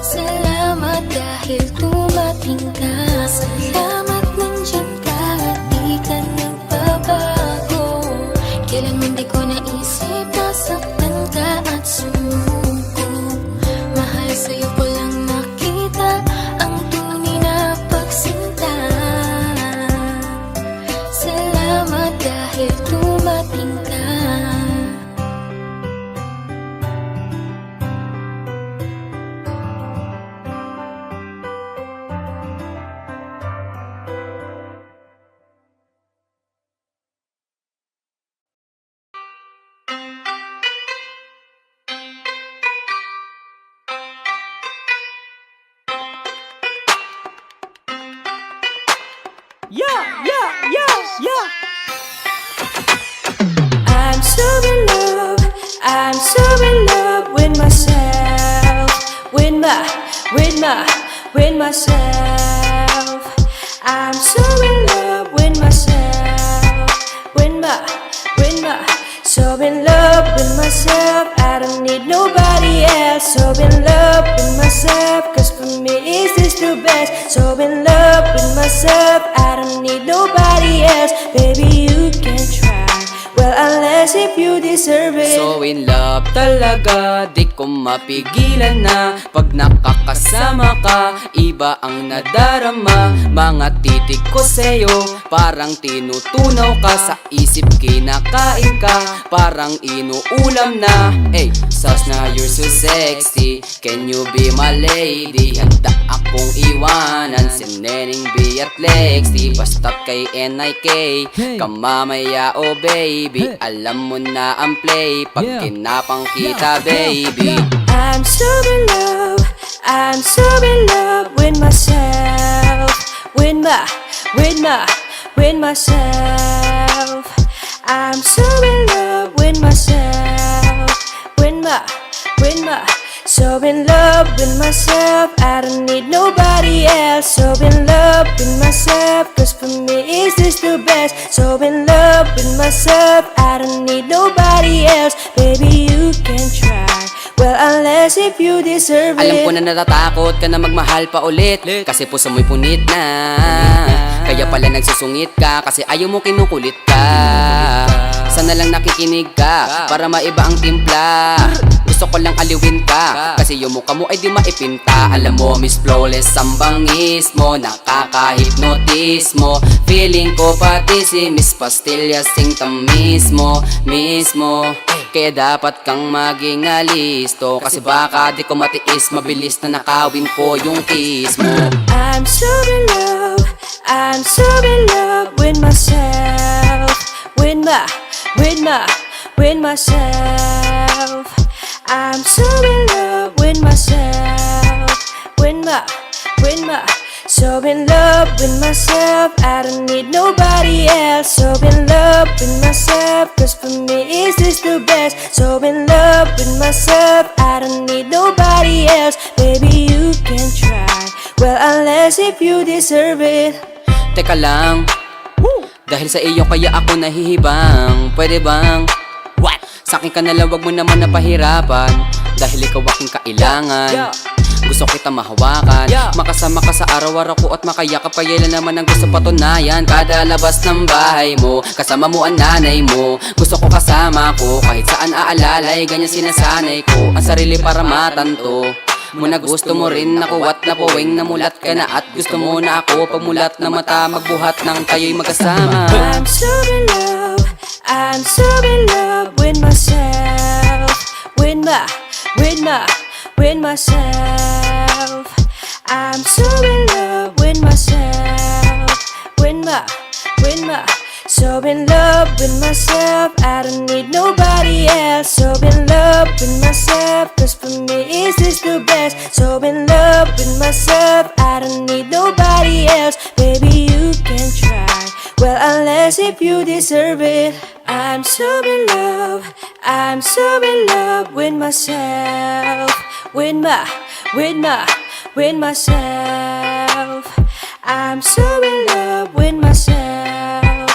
Speaker 1: Salamat dahil dumating ka. Salamat nandiyan ka at di ka nagbabago. Kailanman di ko naisip nasaktan ka at sumuko. Mahal sa'yo ko lang nakita ang tunay na pagsinta. Salamat dahil dumating ka.
Speaker 5: I'm so in love with myself, with myself. I'm so in love with myself, so in love with myself. I don't need nobody else. So in love with myself, cause for me is this the best. So in love with myself, I don't need nobody else. Baby, you can try, well, unless if you deserve it.
Speaker 12: So in love talaga, di ko mapigilan na. Pag nakakasama ka, iba ang nadarama. Mga titik ko sa'yo, parang tinutunaw ka. Sa isip kinakain ka, parang inuulam na. Hey, sus na you're so sexy, can you be my lady? Handa akong iwanan si Neneng B at Lexi. Basta't kay NIK, kamamaya oh baby. Alam mo na ang play pag kinapang kita baby.
Speaker 5: I'm so in love, I'm so in love with myself, with myself. I'm so in love with myself, so in love with myself. I don't need nobody else. So in love with myself, cause for me is this the best. So in love with myself, I don't need nobody else. Baby, you can try, well, unless if you deserve it.
Speaker 12: Alam ko na natatakot ka na magmahal pa ulit, kasi puso mo'y punit na. Kaya pala nagsusungit ka, kasi ayaw mo kinukulit ka. Sana lang nakikinig ka, para maiba ang timpla. Gusto ko lang aliwin ka, kasi yung mukha mo ay di maipinta. Alam mo, Miss Flawless, ang bangis mo, nakaka-hypnotis mo. Feeling ko pati si Miss Pastillas sing tamis mo, mismo. Kaya dapat kang maging alisto, kasi baka di ko matiis, mabilis na nakawin ko yung kiss mo.
Speaker 5: I'm so in love, I'm so in love with myself, with myself. I'm so in love with myself, so in love with myself. I don't need nobody else. So in love with myself, cause for me is this the best. So in love with myself, I don't need nobody else. Baby, you can try, well, unless if you deserve it.
Speaker 12: Teka lang, dahil sa iyo kaya ako nahihibang. Pwede bang sa'kin ka na lang, wag mo naman napahirapan, dahil ikaw aking kailangan. gusto kita mahawakan. Makasama ka sa araw-araw ko at makayakap, kailan naman ang gusto patunayan. Kada labas ng bahay mo, kasama mo ang nanay mo, gusto ko kasama ko, kahit saan aalalay, ganyan sinasanay ko ang sarili para matanto mo na gusto mo rin ako at napuwing namulat ka na at gusto mo na ako. Pagmulat na mata, magbuhat ng tayo'y magkasama.
Speaker 1: I'm so in love, I'm so in love with myself, with myself. I'm so in love with myself, so in love with myself. I don't need nobody else. So in love with myself, 'cause for me is this the best. So in love with myself, I don't need nobody else. Baby, you can try, well, unless if you deserve it. I'm so in love, I'm so in love with myself, with myself. I'm so in love with myself,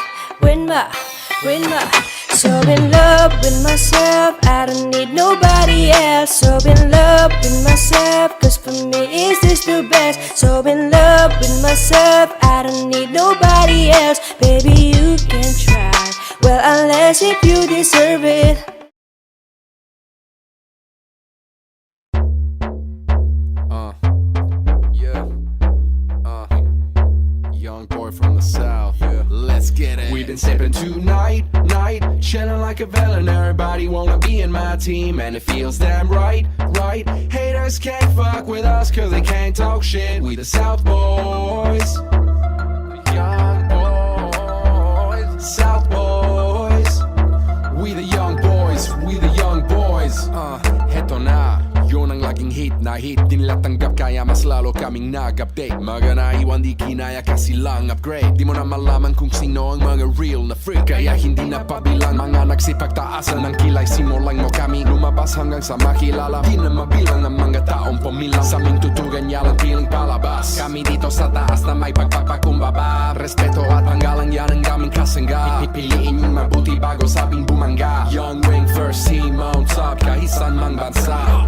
Speaker 1: so in love with myself. I don't need nobody else. So in love with myself, 'cause for me is this the best. So in love with myself, I don't need nobody else. Baby, you can try, well, unless if you deserve it.
Speaker 13: Young boy from the south, let's get it. We've been sipping tonight, chilling like a villain. Everybody wanna be in my team, and it feels damn right. Haters can't fuck with us 'cause they can't talk shit. We the South Boys, young boys, South Boys. We the young boys, we the young boys. Heto na, yun ang laging hit na hit. Di nila tanggap kaya mas lalo kaming nag-update. Mga naiwan di kinaya kasi lang upgrade. Di mo na malaman kung sino ang mga real na freak, kaya hindi na pabilang mga nagsipagtaasan ng kilay. Simulan mo kami lumabas hanggang sa makilala. Di na mabilang ang mga taong pumilang sa aming tutugan, yalang piling palabas. Kami dito sa taas na may pagpapakumbaba. Respeto at panggalang yan ang aming kasangga. Pipiliin yung mabuti bago sabing bumangga. Young wing first team on top, kahit saan mang bansa.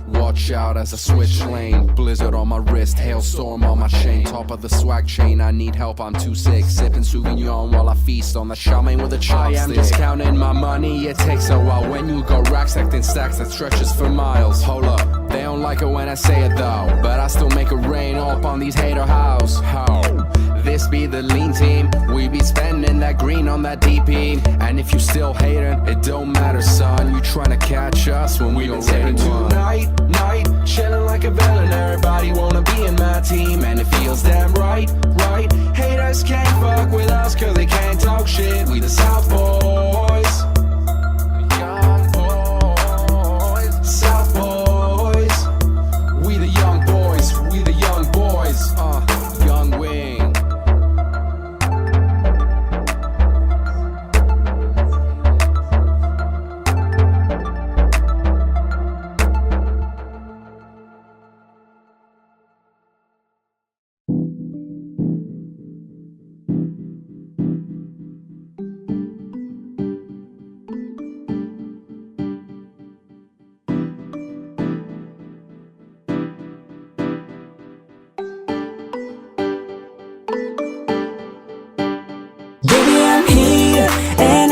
Speaker 13: Watch out as I switch lane. Blizzard on my wrist, hailstorm on my chain. Top of the swag chain, I need help, I'm too sick. Sipping Sauvignon while I feast on the shaman with a chopstick. I am just counting my money, it takes a while. When you go racks, acting stacks that stretches for miles. Hold up, they don't like it when I say it though, but I still make it rain up on these hater house. How? This be the lean team, we be spending that green on that DP. And if you still hating, it don't matter son, you tryna catch us when we already won. Tonight, chilling like a villain, everybody wanna be in my team, and it feels damn right. Haters can't fuck with us 'cause they can't talk shit. We the South Boys, young boys, South Boys. We the young boys, we the young boys. Young wing.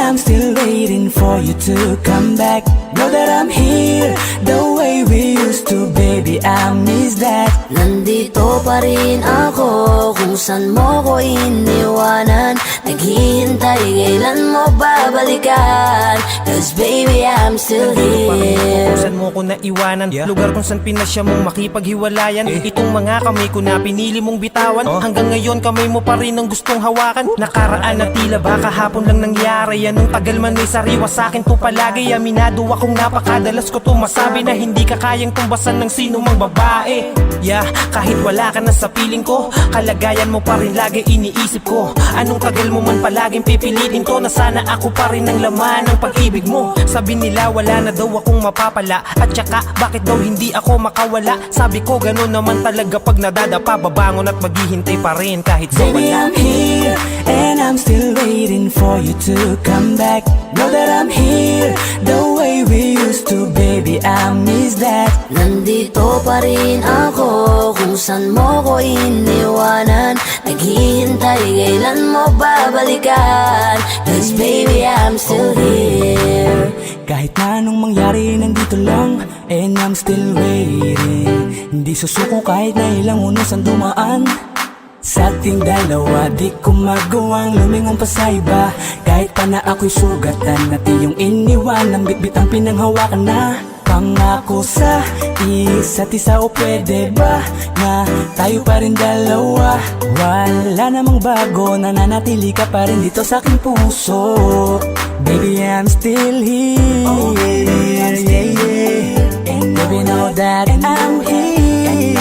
Speaker 14: I'm still waiting for you to come back. Know that I'm here the way we used to, baby, I miss that.
Speaker 1: Nandito pa rin ako kung saan mo ko iniwanan. Naghihintay kailan mo babalikan, 'cause baby I'm still here.
Speaker 10: Kung saan mo ko naiwanan, lugar kung saan pinasya mong makipaghiwalayan. Itong mga kamay ko na pinili mong bitawan, hanggang ngayon kamay mo pa rin ang gustong hawakan. Nakaraan na tila ba kahapon lang nangyari, anong tagal man may sariwa sa'kin to palagi. Aminado akong napakadalas ko to masabi na hindi ka kayang tumbasan ng sino mang babae. Kahit wala ka na sa piling ko, kalagayan mo pa rin lagi iniisip ko. Anong tagal mo man palaging pipilitin ko na sana ako pa rin ang laman ng pag-ibig mo. Sabi nila wala na daw akong mapapala, at saka bakit daw hindi ako makawala. Sabi ko ganun naman talaga pag nadadapa, babangon at maghihintay pa rin kahit sa wala.
Speaker 14: Baby, I'm here and I'm still waiting for you to come back. Know that I'm here the way we used to, baby, I miss that.
Speaker 1: Nandito pa rin ako kung saan mo ko iniwanan. Naghihintay kailan mo babalikan, 'cause baby I'm still here.
Speaker 14: Kahit na anong mangyari, nandito lang, and I'm still waiting. Hindi susuko kahit na ilang unos ang dumaan. Sa ating dalawa, di ko magawang lumingon pa sa iba. Kahit pa na ako'y sugatan, at iyong iniwan, bitbit ang pinanghawakan na. Pangako sa isa't isa, o pwede ba na tayo pa rin dalawa? Wala namang bago, nananatili ka pa rin dito sa aking puso. Baby, I'm still here, oh, baby, I'm still here. And baby, know that I'm here.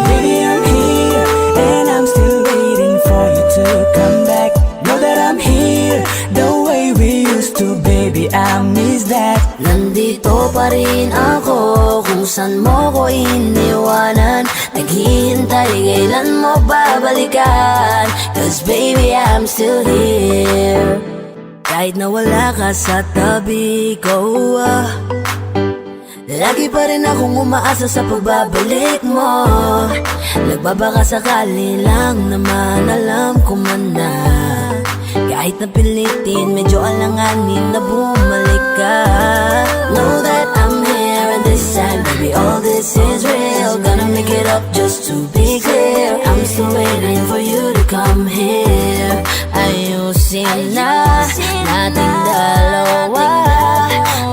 Speaker 14: Baby, I'm here, and I'm still waiting for you to come back. Know that I'm here, the way we used to, baby, I miss that.
Speaker 1: Nandito pa rin ako kung saan mo ko iniwanan. Naghihintay kailan mo babalikan, 'cause baby I'm still here. Kahit na wala ka sa tabi ko, lagi pa rin akong umaasa sa pagbabalik mo. Nagbabaka sakali lang naman, alam ko man na kahit na pilitin, medyo alanganin na bumalik ka. Know that I'm here, and this time, baby, all this is real. Gonna make it up just to be clear. I'm still waiting for you to come here. Ayusin na nating dalawa.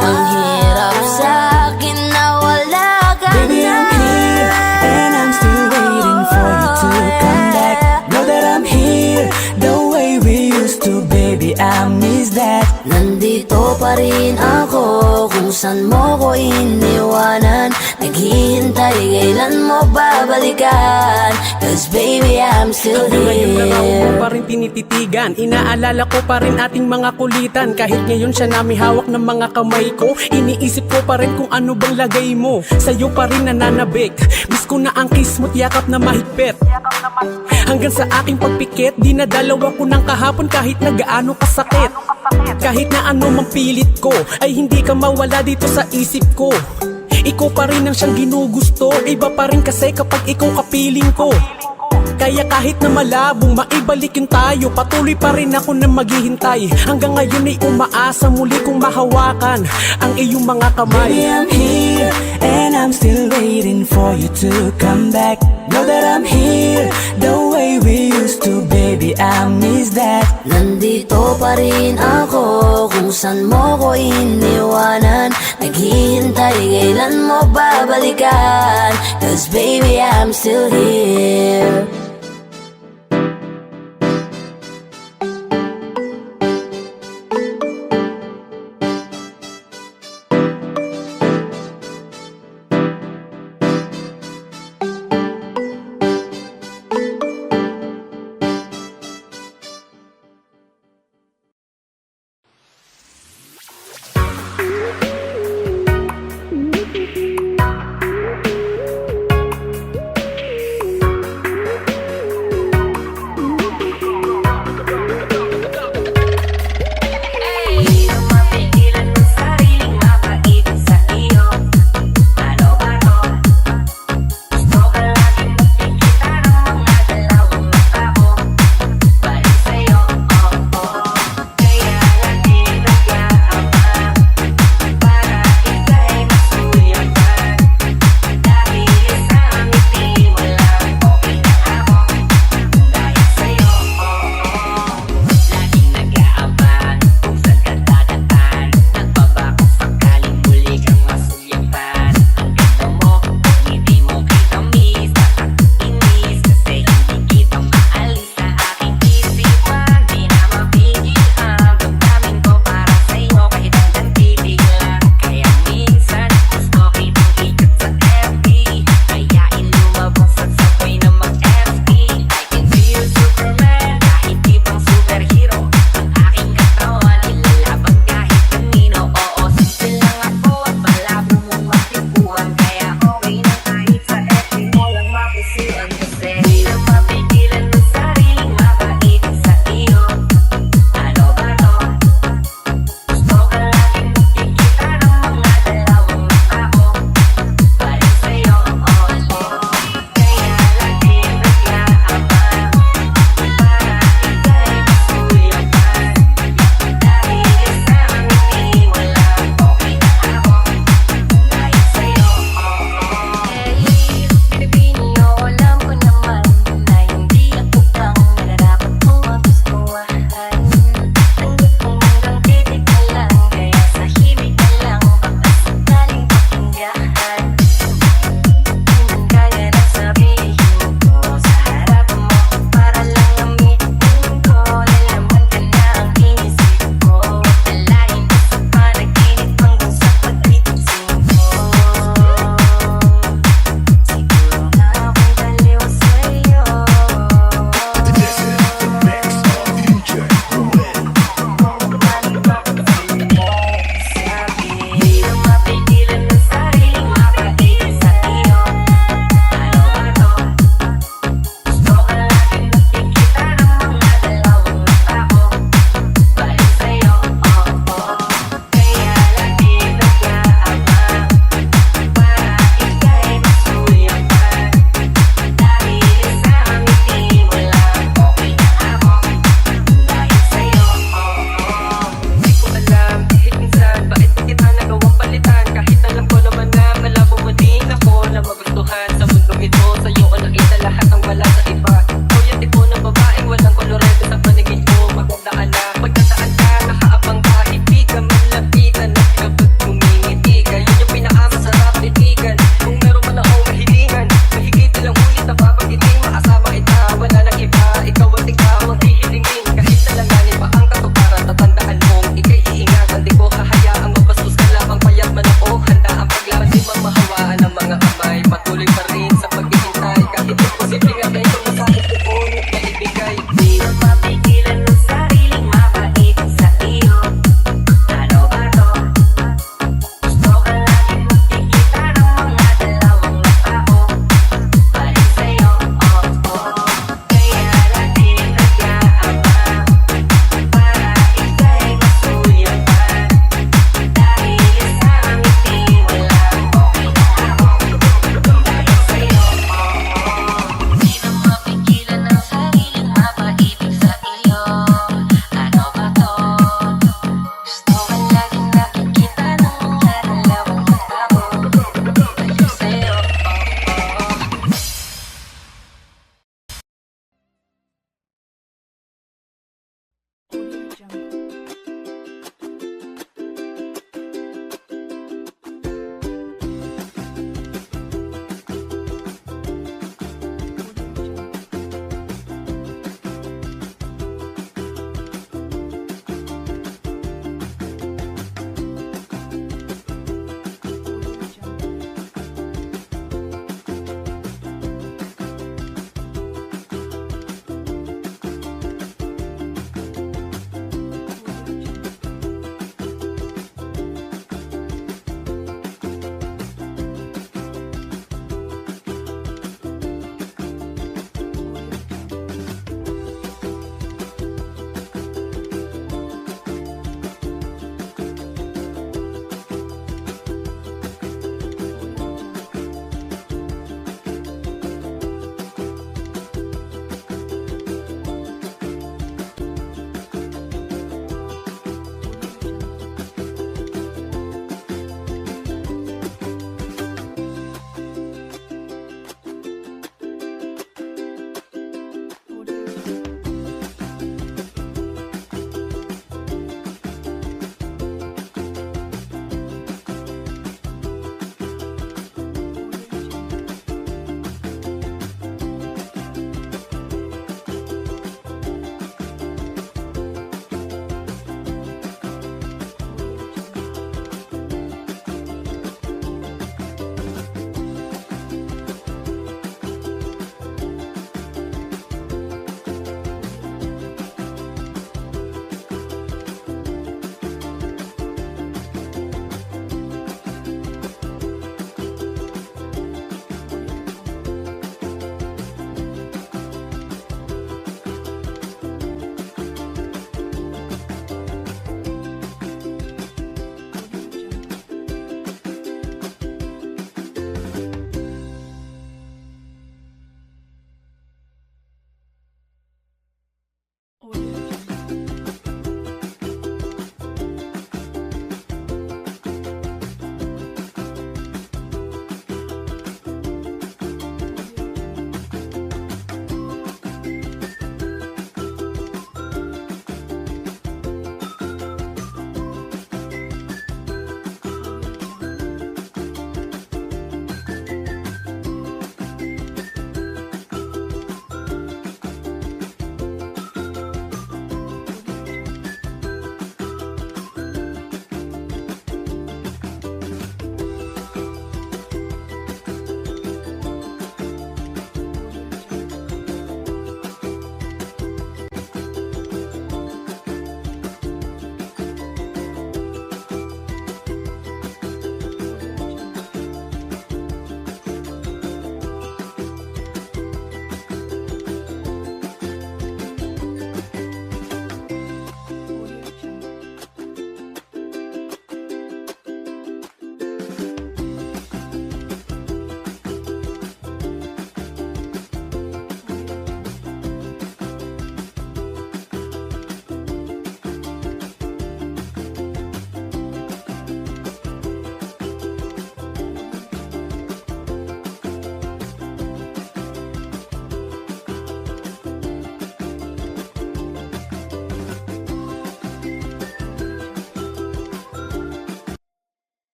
Speaker 1: Ang hirap sa'kin na wala ka na.
Speaker 14: Baby, I'm here, and I'm still waiting for you to come back. Know that I'm here, the way we used to, baby, I miss that.
Speaker 1: Nandito pa rin ako kung saan mo ko iniwanan. Naghihintay kailan mo babalikan, 'cause baby I'm still
Speaker 15: Ngayon lang ako
Speaker 1: here.
Speaker 15: pa rin tinititigan. Inaalala ko pa rin ating mga kulitan. Kahit ngayon siya nami hawak ng mga kamay ko, iniisip ko pa rin kung ano bang lagay mo. Sa'yo pa rin nananabik, miss ko na ang kiss mo't yakap na mahigpit. Hanggang sa aking pagpikit, dinadalawa ko ng kahapon kahit na gaano kasakit. Kahit na ano mang pilit ko, ay hindi ka mawala dito sa isip ko. Ikaw pa rin ang siyang ginugusto, iba pa rin kasi kapag ikaw kapiling ko. Kaya kahit na malabong maibalik yung tayo, patuloy pa rin ako na maghihintay. Hanggang ngayon ay umaasa muli kong mahawakan ang iyong mga kamay.
Speaker 14: Baby, I'm here, and I'm still waiting for you to come back. Know that I'm here, the way we used to, baby, I miss that.
Speaker 1: Nandito pa rin ako kung saan mo ko iniwanan. Naghihintay kailan mo babalikan, 'cause baby I'm still here.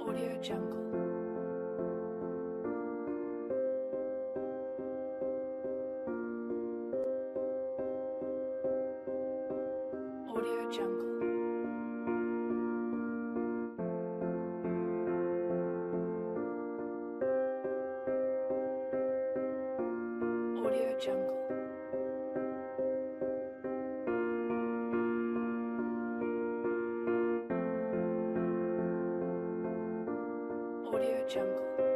Speaker 16: Audio Jungle. Audio Jungle. Audio Jungle. Audio Jungle.